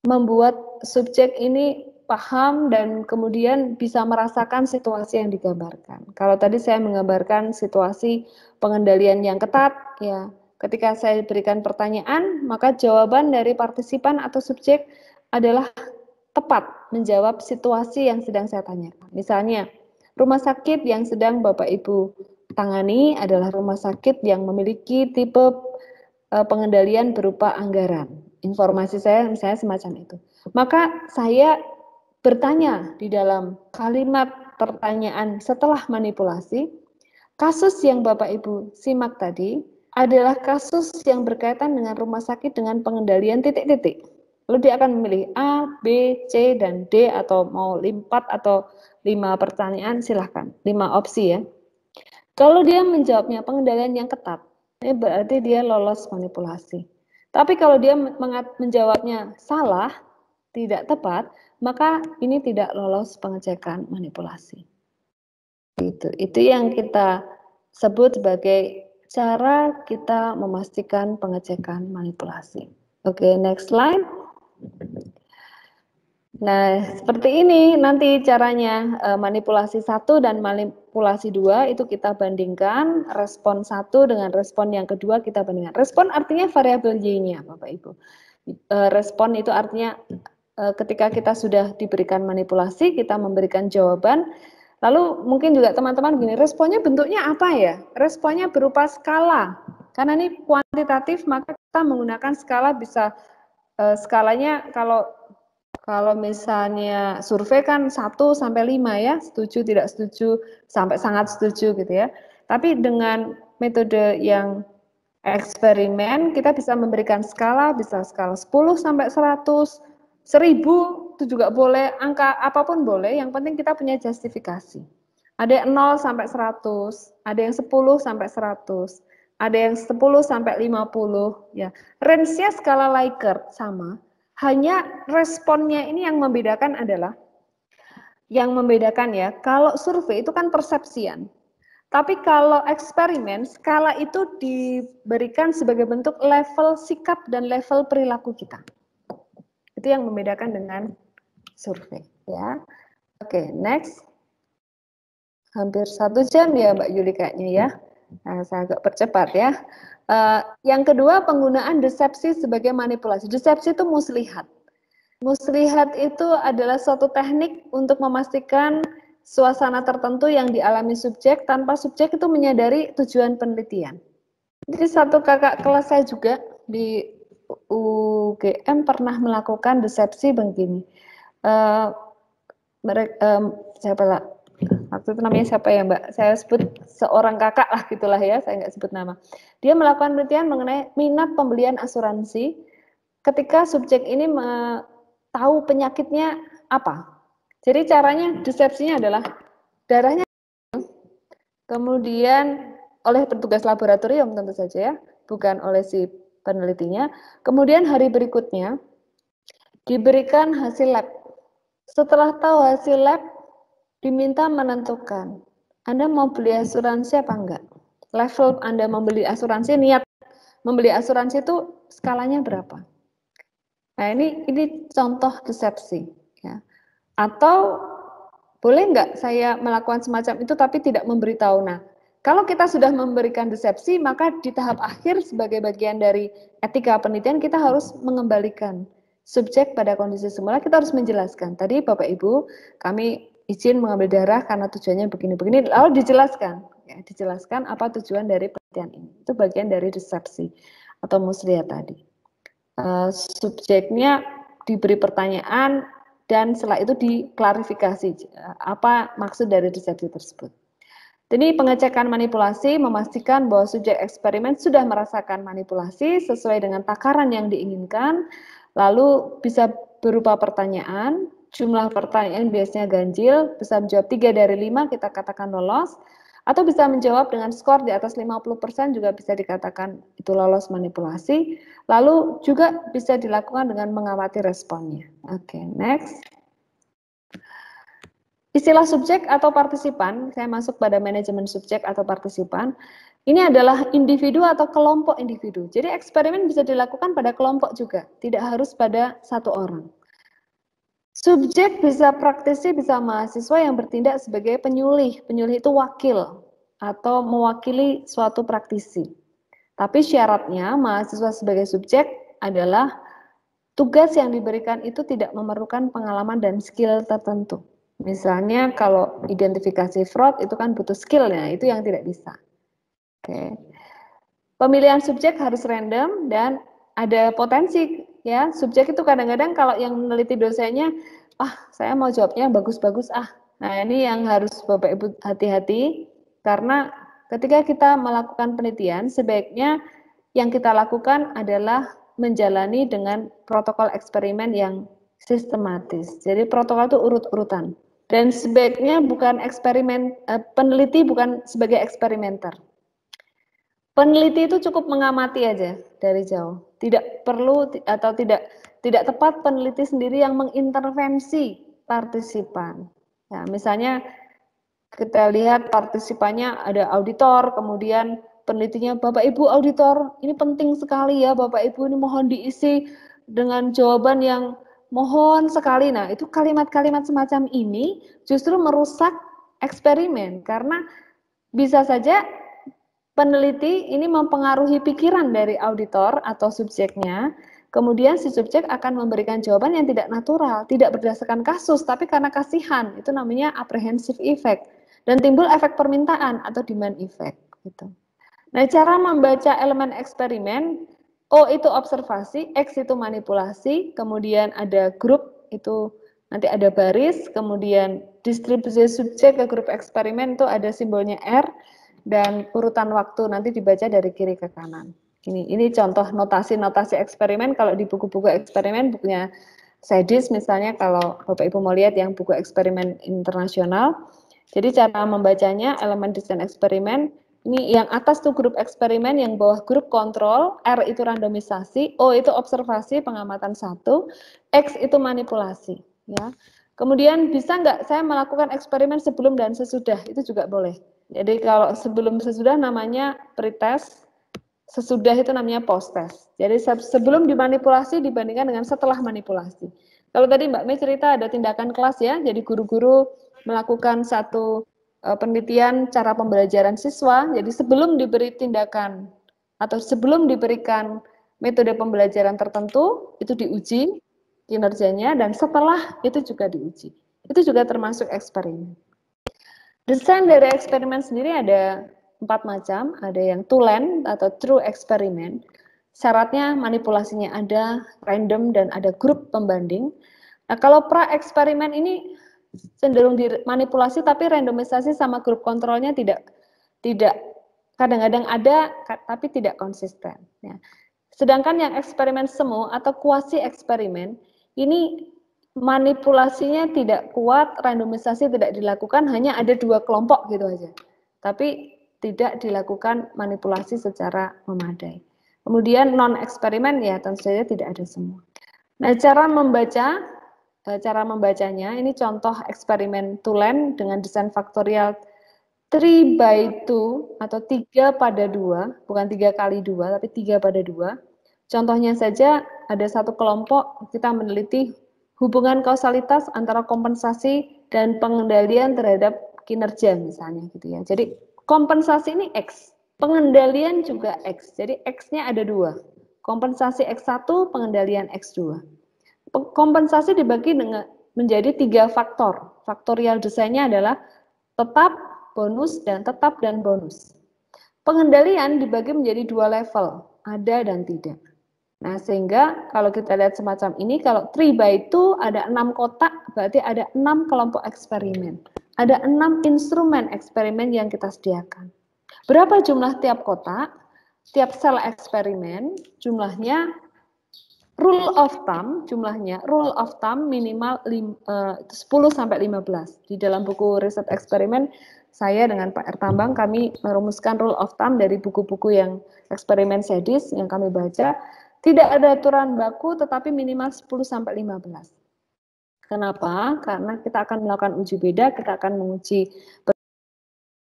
Speaker 2: membuat subjek ini paham dan kemudian bisa merasakan situasi yang digambarkan. Kalau tadi saya menggambarkan situasi pengendalian yang ketat, ya ketika saya berikan pertanyaan, maka jawaban dari partisipan atau subjek adalah tepat menjawab situasi yang sedang saya tanyakan. Misalnya, rumah sakit yang sedang Bapak Ibu tangani adalah rumah sakit yang memiliki tipe pengendalian berupa anggaran. Informasi saya misalnya semacam itu. Maka saya bertanya di dalam kalimat pertanyaan setelah manipulasi, kasus yang Bapak Ibu simak tadi adalah kasus yang berkaitan dengan rumah sakit dengan pengendalian titik-titik. Lalu dia akan memilih A, B, C, dan D atau mau 4 atau 5 pertanyaan silahkan, 5 opsi ya. Kalau dia menjawabnya pengendalian yang ketat, ini berarti dia lolos manipulasi. Tapi kalau dia menjawabnya salah, tidak tepat, maka ini tidak lolos pengecekan manipulasi. Itu yang kita sebut sebagai cara kita memastikan pengecekan manipulasi. Oke, next slide. Nah, seperti ini nanti caranya manipulasi 1 dan manipulasi 2 itu kita bandingkan, respon 1 dengan respon yang kedua kita bandingkan. Respon artinya variabel Y-nya, Bapak Ibu. Respon itu artinya ketika kita sudah diberikan manipulasi, kita memberikan jawaban, lalu mungkin juga teman-teman gini, responnya bentuknya apa ya? Responnya berupa skala. Karena ini kuantitatif, maka kita menggunakan skala bisa skalanya kalau misalnya survei kan 1 sampai 5 ya, setuju tidak setuju sampai sangat setuju gitu ya. Tapi dengan metode yang eksperimen kita bisa memberikan skala, bisa skala 10 sampai 100, 1000 itu juga boleh, angka apapun boleh, yang penting kita punya justifikasi. Ada yang 0 sampai 100, ada yang 10 sampai 100, ada yang 10 sampai 50 ya. Range-nya skala Likert sama. Hanya responnya ini yang membedakan adalah, ya, kalau survei itu kan persepsian. Tapi kalau eksperimen, skala itu diberikan sebagai bentuk level sikap dan level perilaku kita. Itu yang membedakan dengan survei. Ya. Oke, next. Hampir 1 jam ya Mbak Yuli kayaknya ya. Nah, saya agak percepat ya. Yang kedua, penggunaan desepsi sebagai manipulasi. Desepsi itu muslihat. Muslihat itu adalah suatu teknik untuk memastikan suasana tertentu yang dialami subjek tanpa subjek itu menyadari tujuan penelitian. Jadi satu kakak kelas saya juga di UGM pernah melakukan desepsi begini. Siapa lah? Waktu itu namanya siapa ya Mbak? Saya sebut seorang kakak lah gitulah ya, saya nggak sebut nama. Dia melakukan penelitian mengenai minat pembelian asuransi ketika subjek ini tahu penyakitnya apa. Jadi caranya desepsinya adalah darahnya, kemudian oleh petugas laboratorium tentu saja ya, bukan oleh si penelitinya. Kemudian hari berikutnya diberikan hasil lab. Setelah tahu hasil lab, diminta menentukan Anda mau beli asuransi apa enggak. Level Anda membeli asuransi, niat membeli asuransi itu skalanya berapa. Nah ini contoh desepsi. Ya. Atau boleh nggak saya melakukan semacam itu tapi tidak memberitahu. Nah, kalau kita sudah memberikan desepsi, maka di tahap akhir sebagai bagian dari etika penelitian kita harus mengembalikan subjek pada kondisi semula. Kita harus menjelaskan. Tadi Bapak Ibu, kami izin mengambil darah karena tujuannya begini-begini, lalu dijelaskan. Ya, dijelaskan apa tujuan dari penelitian ini. Itu bagian dari desepsi atau muslihat tadi. Subjeknya diberi pertanyaan dan setelah itu diklarifikasi apa maksud dari desepsi tersebut. Jadi pengecekan manipulasi memastikan bahwa subjek eksperimen sudah merasakan manipulasi sesuai dengan takaran yang diinginkan, lalu bisa berupa pertanyaan, jumlah pertanyaan biasanya ganjil, bisa menjawab 3 dari 5 kita katakan lolos, atau bisa menjawab dengan skor di atas 50% juga bisa dikatakan itu lolos manipulasi, lalu juga bisa dilakukan dengan mengamati responnya. Oke, next. Istilah subjek atau partisipan, saya masuk pada manajemen subjek atau partisipan, ini adalah individu atau kelompok individu. Jadi eksperimen bisa dilakukan pada kelompok juga, tidak harus pada satu orang. Subjek bisa praktisi, bisa mahasiswa yang bertindak sebagai penyulih. Penyulih itu wakil atau mewakili suatu praktisi. Tapi syaratnya mahasiswa sebagai subjek adalah tugas yang diberikan itu tidak memerlukan pengalaman dan skill tertentu. Misalnya kalau identifikasi fraud itu kan butuh skill ya, itu yang tidak bisa. Oke. Pemilihan subjek harus random dan ada potensi ya. Subjek itu kadang-kadang kalau yang meneliti dosennya, saya mau jawabnya bagus-bagus Nah, ini yang harus Bapak Ibu hati-hati karena ketika kita melakukan penelitian sebaiknya yang kita lakukan adalah menjalani dengan protokol eksperimen yang sistematis. Jadi protokol itu urut-urutan. Dan sebaiknya bukan eksperimen, peneliti bukan sebagai eksperimenter. Peneliti itu cukup mengamati aja dari jauh. Tidak perlu atau tidak tepat peneliti sendiri yang mengintervensi partisipan. Ya, misalnya kita lihat partisipannya ada auditor, kemudian penelitinya Bapak Ibu auditor, ini penting sekali ya Bapak Ibu, ini mohon diisi dengan jawaban yang mohon sekali. Nah, itu kalimat-kalimat semacam ini justru merusak eksperimen karena bisa saja peneliti ini mempengaruhi pikiran dari auditor atau subjeknya, kemudian si subjek akan memberikan jawaban yang tidak natural, tidak berdasarkan kasus, tapi karena kasihan, itu namanya apprehensive effect, dan timbul efek permintaan atau demand effect. Gitu. Nah, cara membaca elemen eksperimen, O itu observasi, X itu manipulasi, kemudian ada grup, itu nanti ada baris, kemudian distribusi subjek ke grup eksperimen itu ada simbolnya R, dan urutan waktu nanti dibaca dari kiri ke kanan. Ini contoh notasi-notasi eksperimen kalau di buku-buku eksperimen, bukunya Sedis misalnya kalau Bapak Ibu mau lihat yang buku eksperimen internasional. Jadi cara membacanya elemen desain eksperimen, ini yang atas tuh grup eksperimen, yang bawah grup kontrol, R itu randomisasi, O itu observasi pengamatan 1, X itu manipulasi. Ya. Kemudian bisa nggak saya melakukan eksperimen sebelum dan sesudah, itu juga boleh. Jadi kalau sebelum sesudah namanya pretest, sesudah itu namanya post-test. Jadi sebelum dimanipulasi dibandingkan dengan setelah manipulasi. Kalau tadi Mbak Mei cerita ada tindakan kelas ya, jadi guru-guru melakukan satu penelitian cara pembelajaran siswa, jadi sebelum diberi tindakan atau sebelum diberikan metode pembelajaran tertentu, itu diuji kinerjanya, dan setelah itu juga diuji. Itu juga termasuk eksperimen. Desain dari eksperimen sendiri ada 4 macam, ada yang two-land atau true experiment. Syaratnya manipulasinya ada, random, dan ada grup pembanding. Nah, kalau pra-eksperimen ini cenderung dimanipulasi, tapi randomisasi sama grup kontrolnya tidak kadang-kadang ada, tapi tidak konsisten. Ya. Sedangkan yang eksperimen semu atau kuasi eksperimen, ini manipulasinya tidak kuat, randomisasi tidak dilakukan, hanya ada 2 kelompok gitu aja. Tapi tidak dilakukan manipulasi secara memadai. Kemudian non-eksperimen ya tentu saja tidak ada semua. Nah, cara membacanya, ini contoh eksperimen two-land dengan desain faktorial 3/2 atau 3/2, bukan 3x2, tapi 3/2. Contohnya saja ada satu kelompok kita meneliti hubungan kausalitas antara kompensasi dan pengendalian terhadap kinerja misalnya gitu ya. Jadi kompensasi ini X, pengendalian juga X. Jadi X-nya ada 2. Kompensasi X1, pengendalian X2. Kompensasi dibagi menjadi 3 faktor. Faktorial desainnya adalah tetap, bonus, dan tetap dan bonus. Pengendalian dibagi menjadi 2 level, ada dan tidak. Nah, sehingga kalau kita lihat semacam ini, kalau 3/2 ada 6 kotak, berarti ada 6 kelompok eksperimen. Ada 6 instrumen eksperimen yang kita sediakan. Berapa jumlah tiap kotak? Tiap sel eksperimen, jumlahnya, rule of thumb, minimal 10-15. Di dalam buku riset eksperimen, saya dengan Pak Ertambang, kami merumuskan rule of thumb dari buku-buku yang eksperimen sedis yang kami baca. Tidak ada aturan baku, tetapi minimal 10-15. Kenapa? Karena kita akan melakukan uji beda, kita akan menguji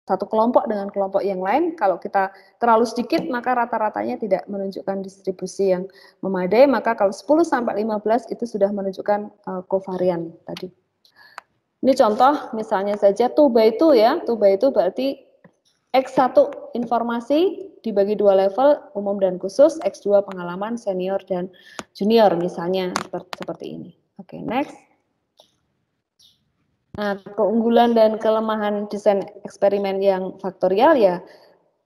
Speaker 2: satu kelompok dengan kelompok yang lain. Kalau kita terlalu sedikit, maka rata-ratanya tidak menunjukkan distribusi yang memadai. Maka kalau 10-15 itu sudah menunjukkan kovarian tadi. Ini contoh, misalnya saja 2/2 ya. 2/2 berarti X1 informasi dibagi 2 level, umum dan khusus, X2 pengalaman senior dan junior, misalnya seperti ini. Oke, next. Nah, keunggulan dan kelemahan desain eksperimen yang faktorial ya,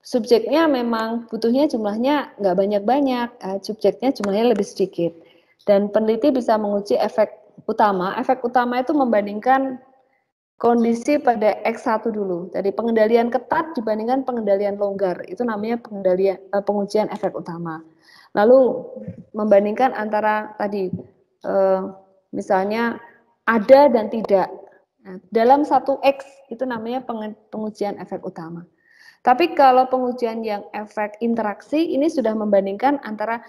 Speaker 2: subjeknya memang butuhnya jumlahnya nggak banyak-banyak, subjeknya jumlahnya lebih sedikit. Dan peneliti bisa menguji efek utama. Efek utama itu membandingkan kondisi pada X1 dulu. Jadi pengendalian ketat dibandingkan pengendalian longgar. Itu namanya pengujian efek utama. Lalu membandingkan antara tadi misalnya ada dan tidak. Nah, dalam satu X itu namanya pengujian efek utama. Tapi kalau pengujian yang efek interaksi ini sudah membandingkan antara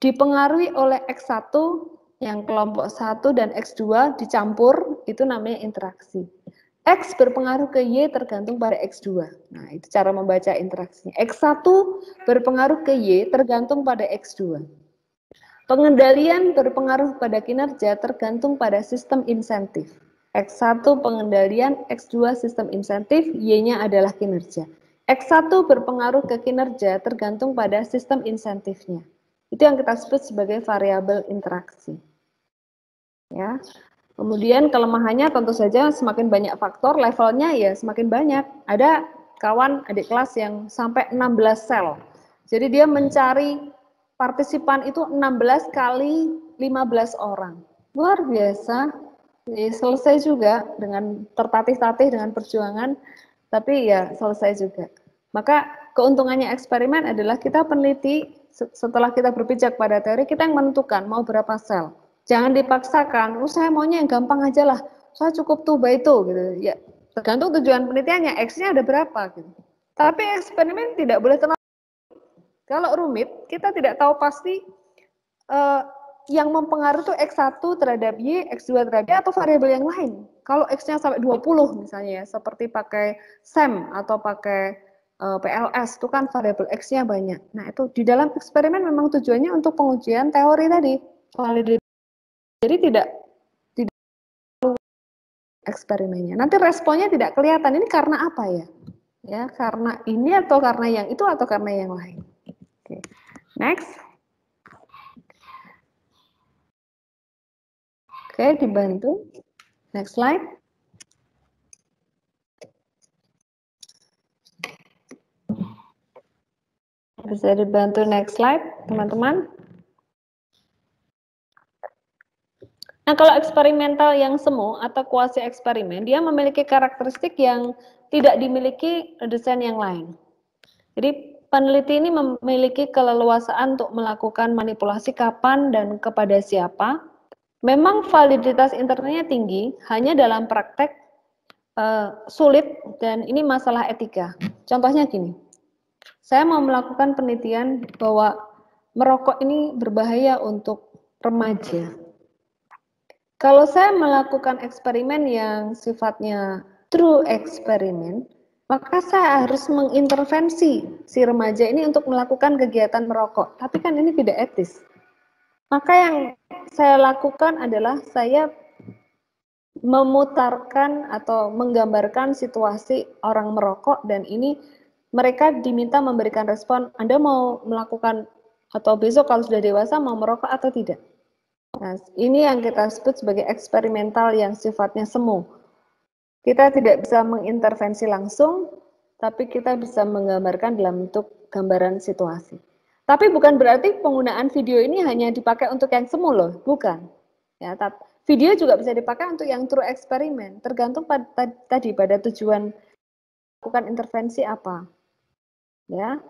Speaker 2: dipengaruhi oleh X1 yang kelompok 1 dan X2 dicampur, itu namanya interaksi. X berpengaruh ke Y tergantung pada X2. Nah, itu cara membaca interaksinya. X1 berpengaruh ke Y tergantung pada X2. Pengendalian berpengaruh pada kinerja tergantung pada sistem insentif. X1 pengendalian, X2 sistem insentif, Y-nya adalah kinerja. X1 berpengaruh ke kinerja tergantung pada sistem insentifnya. Itu yang kita sebut sebagai variabel interaksi. Ya. Kemudian kelemahannya tentu saja semakin banyak faktor, levelnya ya semakin banyak. Ada kawan adik kelas yang sampai 16 sel. Jadi dia mencari partisipan itu 16 kali 15 orang. Luar biasa. Ya, selesai juga dengan tertatih-tatih dengan perjuangan, tapi ya selesai juga. Maka keuntungannya eksperimen adalah kita peneliti, setelah kita berpijak pada teori, kita yang menentukan mau berapa sel. Jangan dipaksakan, saya maunya yang gampang aja lah, saya cukup 2/2 gitu. Ya, tergantung tujuan penelitiannya, X-nya ada berapa gitu. Tapi eksperimen tidak boleh terlalu. Kalau rumit, kita tidak tahu pasti yang mempengaruhi itu X1 terhadap Y, X2 terhadap Y, atau variabel yang lain. Kalau X-nya sampai 20 misalnya, seperti pakai SEM atau pakai PLS, itu kan variabel X-nya banyak. Nah, itu di dalam eksperimen memang tujuannya untuk pengujian teori tadi. Jadi tidak eksperimennya. Nanti responnya tidak kelihatan. Ini karena apa ya? Ya, karena ini atau karena yang itu atau karena yang lain. Oke. Next. Oke, dibantu. Next slide. Bisa dibantu next slide, teman-teman. Nah, kalau eksperimental yang semu atau kuasi eksperimen, dia memiliki karakteristik yang tidak dimiliki desain yang lain. Jadi, peneliti ini memiliki keleluasaan untuk melakukan manipulasi kapan dan kepada siapa. Memang validitas internalnya tinggi, hanya dalam praktek sulit dan ini masalah etika. Contohnya gini, saya mau melakukan penelitian bahwa merokok ini berbahaya untuk remaja. Kalau saya melakukan eksperimen yang sifatnya true eksperimen, maka saya harus mengintervensi si remaja ini untuk melakukan kegiatan merokok. Tapi kan ini tidak etis. Maka yang saya lakukan adalah saya memutarkan atau menggambarkan situasi orang merokok dan ini mereka diminta memberikan respon, Anda mau melakukan atau besok kalau sudah dewasa mau merokok atau tidak. Nah, ini yang kita sebut sebagai eksperimental yang sifatnya semu. Kita tidak bisa mengintervensi langsung, tapi kita bisa menggambarkan dalam bentuk gambaran situasi. Tapi bukan berarti penggunaan video ini hanya dipakai untuk yang semu loh, bukan. Ya, video juga bisa dipakai untuk yang true eksperimen, tergantung pada tujuan melakukan intervensi apa. Ya.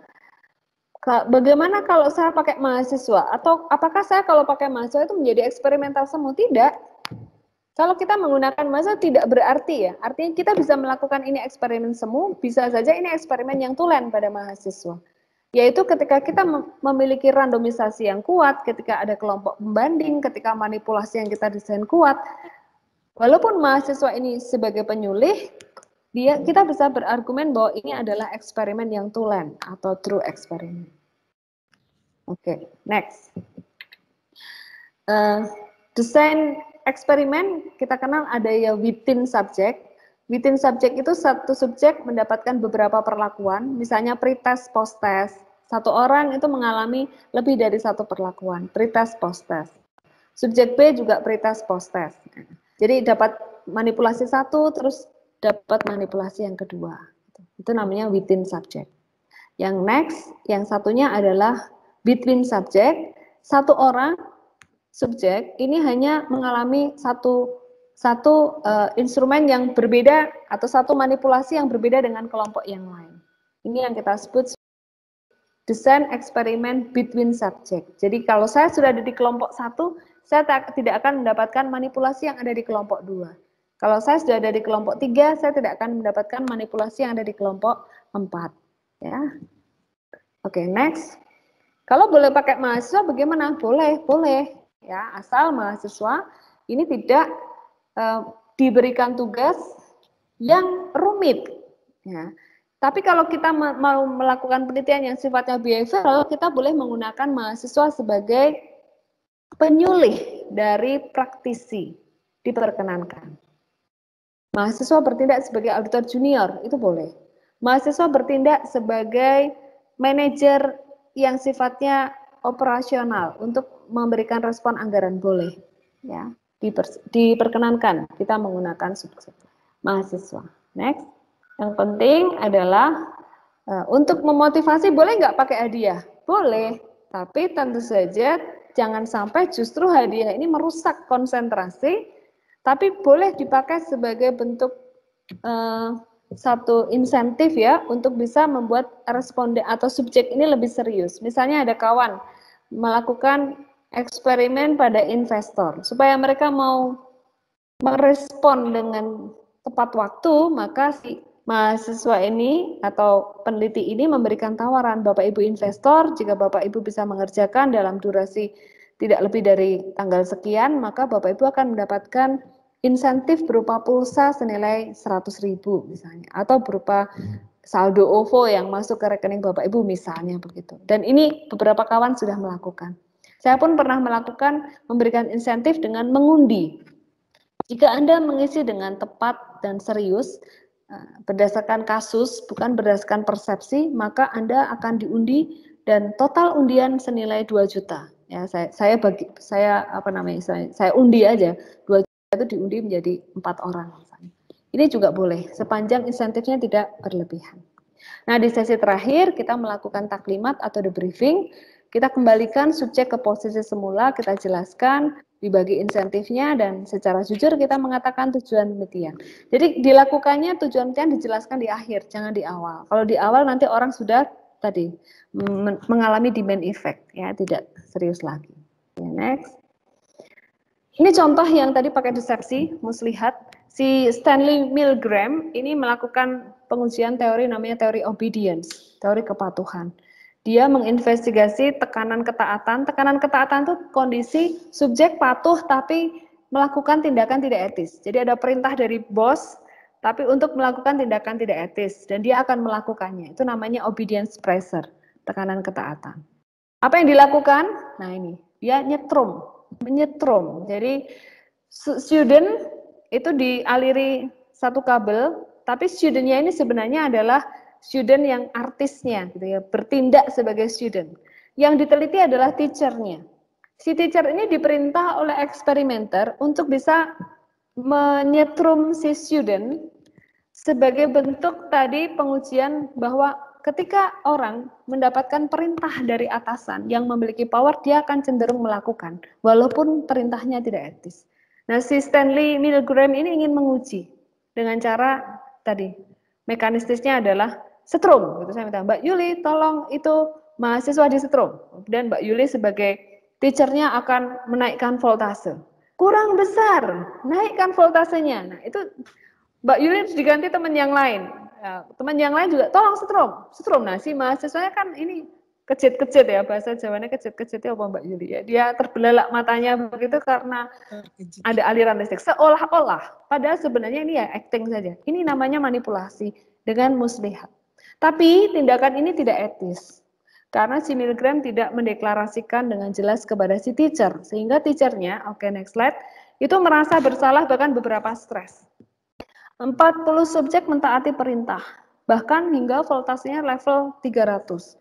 Speaker 2: Bagaimana kalau saya pakai mahasiswa? Atau apakah saya kalau pakai mahasiswa itu menjadi eksperimental semu? Tidak. Kalau kita menggunakan mahasiswa tidak berarti ya. Artinya kita bisa melakukan ini eksperimen semu, bisa saja ini eksperimen yang tulen pada mahasiswa. Yaitu ketika kita memiliki randomisasi yang kuat, ketika ada kelompok pembanding, ketika manipulasi yang kita desain kuat, walaupun mahasiswa ini sebagai penyulih, kita bisa berargumen bahwa ini adalah eksperimen yang tulen atau true eksperimen. Oke, next. Desain eksperimen kita kenal ada ya within subject. Within subject itu satu subjek mendapatkan beberapa perlakuan, misalnya pretest, post-test. Satu orang itu mengalami lebih dari satu perlakuan, pretest, post-test. Subjek B juga pretest, post-test. Jadi dapat manipulasi satu, terus dapat manipulasi yang kedua. Itu namanya within subject. Yang next, yang satunya adalah between subject. Satu orang subjek ini hanya mengalami satu instrumen yang berbeda atau satu manipulasi yang berbeda dengan kelompok yang lain. Ini yang kita sebut desain eksperimen between subject. Jadi kalau saya sudah ada di kelompok satu, saya tidak akan mendapatkan manipulasi yang ada di kelompok 2. Kalau saya sudah ada di kelompok 3, saya tidak akan mendapatkan manipulasi yang ada di kelompok 4. Ya. Oke, next. Kalau boleh pakai mahasiswa bagaimana? Boleh, boleh. Ya, asal mahasiswa ini tidak diberikan tugas yang rumit. Ya. Tapi kalau kita mau melakukan penelitian yang sifatnya behavioral, kita boleh menggunakan mahasiswa sebagai penyulih dari praktisi, diperkenankan. Mahasiswa bertindak sebagai auditor junior, itu boleh. Mahasiswa bertindak sebagai manajer yang sifatnya operasional untuk memberikan respon anggaran, boleh. Ya, diperkenankan kita menggunakan subjek mahasiswa. Next, yang penting adalah untuk memotivasi boleh nggak pakai hadiah? Boleh, tapi tentu saja jangan sampai justru hadiah ini merusak konsentrasi. Tapi boleh dipakai sebagai bentuk satu insentif ya untuk bisa membuat responden atau subjek ini lebih serius. Misalnya ada kawan melakukan eksperimen pada investor supaya mereka mau merespon dengan tepat waktu, maka si mahasiswa ini atau peneliti ini memberikan tawaran, Bapak Ibu investor, jika Bapak Ibu bisa mengerjakan dalam durasi tidak lebih dari tanggal sekian, maka Bapak Ibu akan mendapatkan insentif berupa pulsa senilai 100.000 misalnya, atau berupa saldo OVO yang masuk ke rekening Bapak Ibu misalnya begitu. Dan ini beberapa kawan sudah melakukan. Saya pun pernah melakukan memberikan insentif dengan mengundi. Jika Anda mengisi dengan tepat dan serius, berdasarkan kasus, bukan berdasarkan persepsi, maka Anda akan diundi dan total undian senilai 2 juta. Ya, saya undi aja 2 juta itu diundi menjadi 4 orang misalnya. Ini juga boleh sepanjang insentifnya tidak berlebihan. Nah, di sesi terakhir kita melakukan taklimat atau debriefing. Kita kembalikan subjek ke posisi semula, kita jelaskan, dibagi insentifnya, dan secara jujur kita mengatakan tujuan penelitian. Jadi dilakukannya tujuan penelitian dijelaskan di akhir, jangan di awal. Kalau di awal nanti orang sudah tadi mengalami demand effect, ya, tidak serius lagi. Next. Ini contoh yang tadi pakai desepsi, muslihat. Si Stanley Milgram ini melakukan pengujian teori namanya teori obedience, teori kepatuhan. Dia menginvestigasi tekanan ketaatan. Tekanan ketaatan itu kondisi subjek patuh tapi melakukan tindakan tidak etis. Jadi ada perintah dari bos, tapi untuk melakukan tindakan tidak etis, dan dia akan melakukannya. Itu namanya obedience pressure, tekanan ketaatan. Apa yang dilakukan? Nah ini, dia menyetrum. Jadi student itu dialiri satu kabel, tapi studentnya ini sebenarnya adalah student yang artisnya, gitu ya, bertindak sebagai student. Yang diteliti adalah teachernya. Si teacher ini diperintah oleh eksperimenter untuk bisa menyetrum si student sebagai bentuk tadi pengujian bahwa ketika orang mendapatkan perintah dari atasan yang memiliki power, dia akan cenderung melakukan, walaupun perintahnya tidak etis. Nah, si Stanley Milgram ini ingin menguji dengan cara tadi, mekanistisnya adalah setrum. Gitu. Saya minta, Mbak Yuli tolong itu mahasiswa disetrum. Dan Mbak Yuli sebagai teachernya akan menaikkan voltase. Kurang besar, naikkan voltasenya. Nah, itu Mbak Yuli harus diganti teman yang lain. Ya, teman yang lain juga tolong setrum. Nah, si mahasiswanya kan ini kecit-kecit ya, bahasa Jawanya kecit-kecit ya, Mbak Yuli ya. Dia terbelalak matanya begitu karena ada aliran listrik. Seolah-olah, padahal sebenarnya ini ya acting saja. Ini namanya manipulasi dengan muslihat. Tapi tindakan ini tidak etis. Karena si Milgram tidak mendeklarasikan dengan jelas kepada si teacher. Sehingga teachernya, oke next slide, itu merasa bersalah bahkan beberapa stres. 40 subjek mentaati perintah, bahkan hingga voltasenya level 300.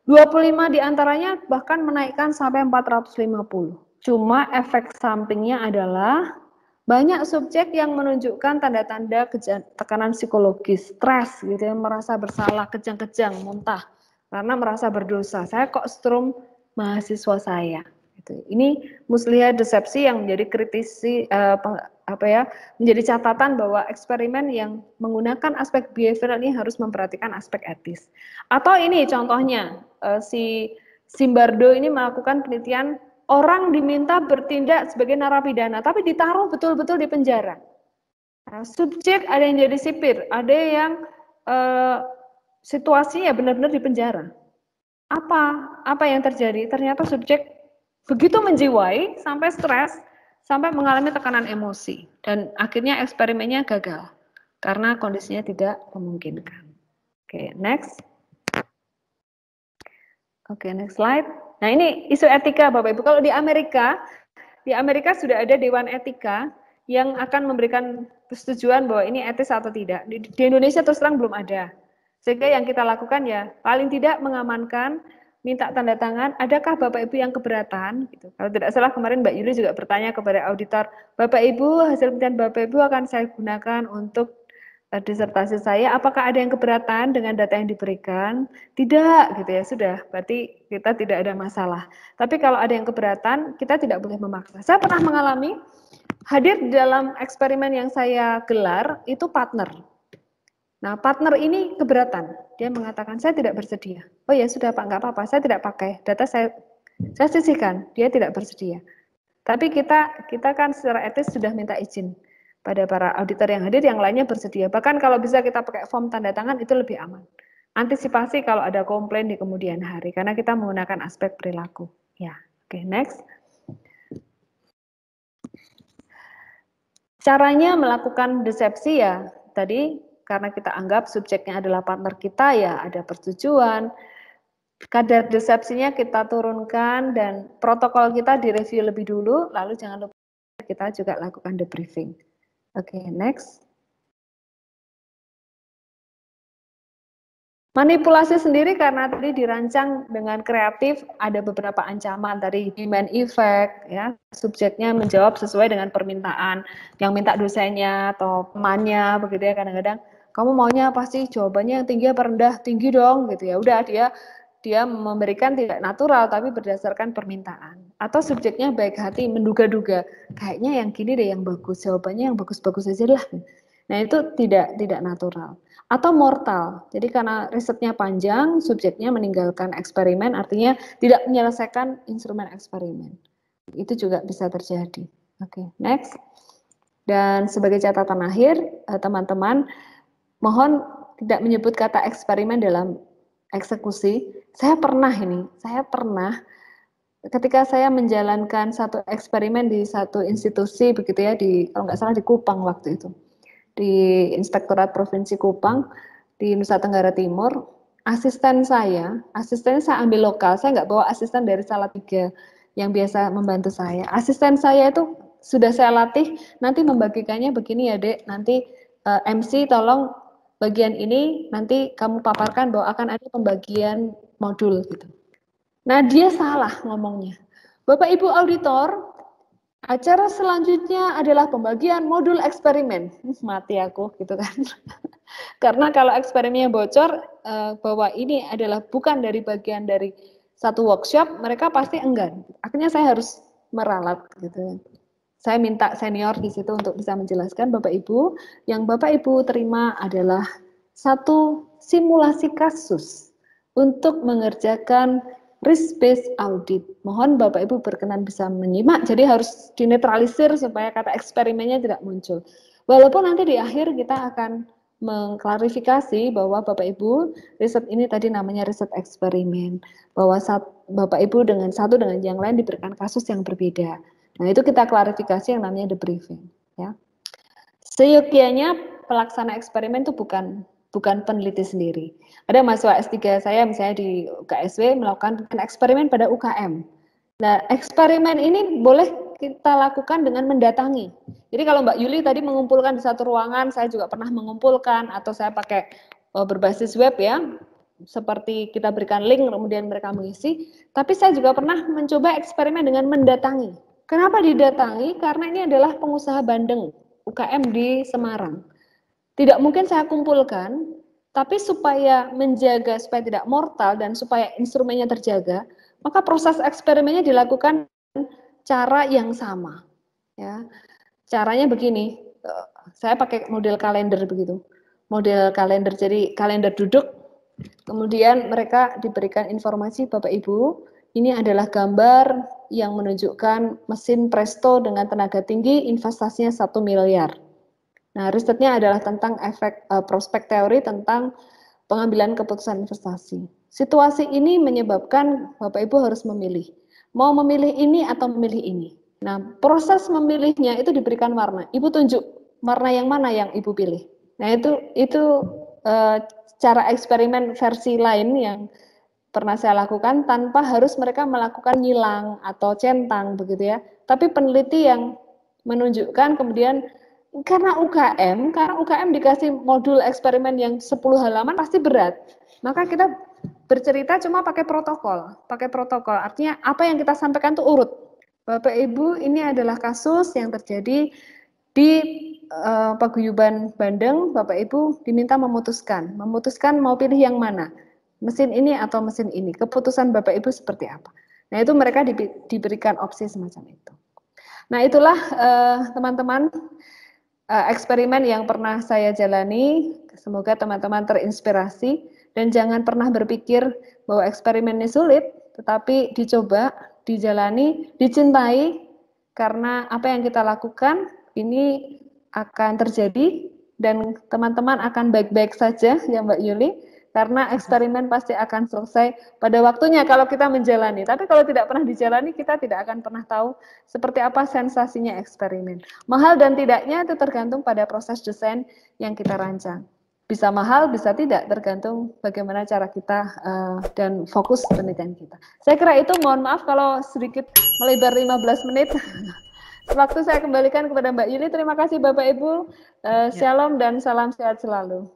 Speaker 2: 25 diantaranya bahkan menaikkan sampai 450. Cuma efek sampingnya adalah banyak subjek yang menunjukkan tanda-tanda tekanan psikologis, stres, gitu ya, merasa bersalah, kejang-kejang, muntah, karena merasa berdosa. Saya kok setrum mahasiswa saya. Gitu. Ini muslihat desepsi yang menjadi kritisi menjadi catatan bahwa eksperimen yang menggunakan aspek behavioral ini harus memperhatikan aspek etis. Atau ini contohnya si Zimbardo ini melakukan penelitian orang diminta bertindak sebagai narapidana tapi ditaruh betul-betul di penjara. Nah, subjek ada yang jadi sipir, ada yang situasinya benar-benar di penjara. Apa yang terjadi? Ternyata subjek begitu menjiwai sampai stres, sampai mengalami tekanan emosi, dan akhirnya eksperimennya gagal karena kondisinya tidak memungkinkan. Oke, next. Oke, next slide. Nah, ini isu etika Bapak Ibu. Kalau di Amerika sudah ada dewan etika yang akan memberikan persetujuan bahwa ini etis atau tidak. Di Indonesia terus terang belum ada. Sehingga yang kita lakukan ya paling tidak mengamankan, minta tanda tangan, adakah Bapak Ibu yang keberatan? Gitu. Kalau tidak salah kemarin Mbak Yuli juga bertanya kepada auditor, Bapak Ibu hasil penelitian Bapak Ibu akan saya gunakan untuk disertasi saya, apakah ada yang keberatan dengan data yang diberikan? Tidak, gitu ya, sudah, berarti kita tidak ada masalah. Tapi kalau ada yang keberatan, kita tidak boleh memaksa. Saya pernah mengalami, hadir di dalam eksperimen yang saya gelar, itu partner. Nah, partner ini keberatan. Dia mengatakan, saya tidak bersedia. Oh ya, sudah Pak, nggak apa-apa, saya tidak pakai. Data saya sisihkan, dia tidak bersedia. Tapi kita kan secara etis sudah minta izin pada para auditor yang hadir, yang lainnya bersedia. Bahkan kalau bisa kita pakai form tanda tangan, itu lebih aman. Antisipasi kalau ada komplain di kemudian hari, karena kita menggunakan aspek perilaku. Ya, oke, next. Caranya melakukan desepsi ya, tadi karena kita anggap subjeknya adalah partner kita, ya ada persetujuan, kadar desepsinya kita turunkan, dan protokol kita direview lebih dulu, lalu jangan lupa kita juga lakukan debriefing. Oke, next. Manipulasi sendiri karena tadi dirancang dengan kreatif, ada beberapa ancaman tadi demand effect, ya subjeknya menjawab sesuai dengan permintaan yang minta dosennya atau temannya, begitu ya kadang-kadang. kamu maunya apa sih? Jawabannya yang tinggi apa rendah? Tinggi dong gitu ya. Udah dia memberikan tidak natural tapi berdasarkan permintaan. Atau subjeknya baik hati menduga-duga, kayaknya yang gini deh yang bagus, jawabannya yang bagus-bagus aja lah. Nah, itu tidak natural. Atau mortal. Jadi karena risetnya panjang, subjeknya meninggalkan eksperimen, artinya tidak menyelesaikan instrumen eksperimen. Itu juga bisa terjadi. Oke, next. Dan sebagai catatan akhir, teman-teman, mohon tidak menyebut kata eksperimen dalam eksekusi. Saya pernah ketika saya menjalankan satu eksperimen di satu institusi begitu ya, kalau nggak salah di Kupang waktu itu, di Inspektorat Provinsi Kupang di Nusa Tenggara Timur. Asisten saya ambil lokal, saya nggak bawa asisten dari Salatiga yang biasa membantu saya. Asisten saya itu sudah saya latih, nanti membagikannya begini ya Dek, nanti MC tolong bagian ini nanti kamu paparkan bahwa akan ada pembagian modul gitu. Nah, dia salah ngomongnya. Bapak Ibu auditor, acara selanjutnya adalah pembagian modul eksperimen. Mati aku gitu kan. Karena kalau eksperimennya bocor bahwa ini adalah bukan dari bagian dari satu workshop, mereka pasti enggan. Akhirnya saya harus meralat gitu. Saya minta senior di situ untuk bisa menjelaskan, Bapak Ibu, yang Bapak Ibu terima adalah satu simulasi kasus untuk mengerjakan risk-based audit. Mohon Bapak Ibu berkenan bisa menyimak, jadi harus dinetralisir supaya kata eksperimennya tidak muncul. Walaupun nanti di akhir kita akan mengklarifikasi bahwa Bapak Ibu, riset ini tadi namanya riset eksperimen, bahwa Bapak Ibu dengan satu dengan yang lain diberikan kasus yang berbeda. Nah, itu kita klarifikasi yang namanya debriefing, ya. Seyogianya pelaksana eksperimen itu bukan peneliti sendiri. Ada mahasiswa S3 saya misalnya di UKSW melakukan eksperimen pada UKM. Nah, eksperimen ini boleh kita lakukan dengan mendatangi. Jadi kalau Mbak Yuli tadi mengumpulkan di satu ruangan, saya juga pernah mengumpulkan, atau saya pakai berbasis web ya, seperti kita berikan link kemudian mereka mengisi. Tapi saya juga pernah mencoba eksperimen dengan mendatangi. Kenapa didatangi? Karena ini adalah pengusaha bandeng, UKM di Semarang. Tidak mungkin saya kumpulkan, tapi supaya menjaga, supaya tidak mortal dan supaya instrumennya terjaga, maka proses eksperimennya dilakukan cara yang sama. Ya. Caranya begini, saya pakai model kalender begitu. Model kalender, jadi kalender duduk, kemudian mereka diberikan informasi, Bapak Ibu, ini adalah gambar yang menunjukkan mesin Presto dengan tenaga tinggi, investasinya 1 miliar. Nah, risetnya adalah tentang efek prospek teori tentang pengambilan keputusan investasi. Situasi ini menyebabkan Bapak Ibu harus memilih. Mau memilih ini atau memilih ini. Nah, proses memilihnya itu diberikan warna. Ibu tunjuk warna yang mana yang Ibu pilih. Nah, itu cara eksperimen versi lain yang pernah saya lakukan tanpa harus mereka melakukan nyilang atau centang begitu ya. Tapi peneliti yang menunjukkan kemudian karena UKM dikasih modul eksperimen yang 10 halaman pasti berat. Maka kita bercerita cuma pakai protokol. Artinya apa yang kita sampaikan itu urut. Bapak Ibu, ini adalah kasus yang terjadi di Paguyuban Bandeng. Bapak Ibu diminta memutuskan mau pilih yang mana. Mesin ini atau mesin ini, keputusan Bapak Ibu seperti apa. Nah, itu mereka diberikan opsi semacam itu. Nah, itulah teman-teman eksperimen yang pernah saya jalani. Semoga teman-teman terinspirasi dan jangan pernah berpikir bahwa eksperimen ini sulit, tetapi dicoba, dijalani, dicintai, karena apa yang kita lakukan ini akan terjadi dan teman-teman akan baik-baik saja ya Mbak Yuli. Karena eksperimen pasti akan selesai pada waktunya kalau kita menjalani. Tapi kalau tidak pernah dijalani, kita tidak akan pernah tahu seperti apa sensasinya eksperimen. Mahal dan tidaknya itu tergantung pada proses desain yang kita rancang. Bisa mahal, bisa tidak, tergantung bagaimana cara kita dan fokus penelitian kita. Saya kira itu, mohon maaf kalau sedikit melebar 15 menit. Waktu saya kembalikan kepada Mbak Yuli. Terima kasih Bapak Ibu. Shalom dan salam sehat selalu.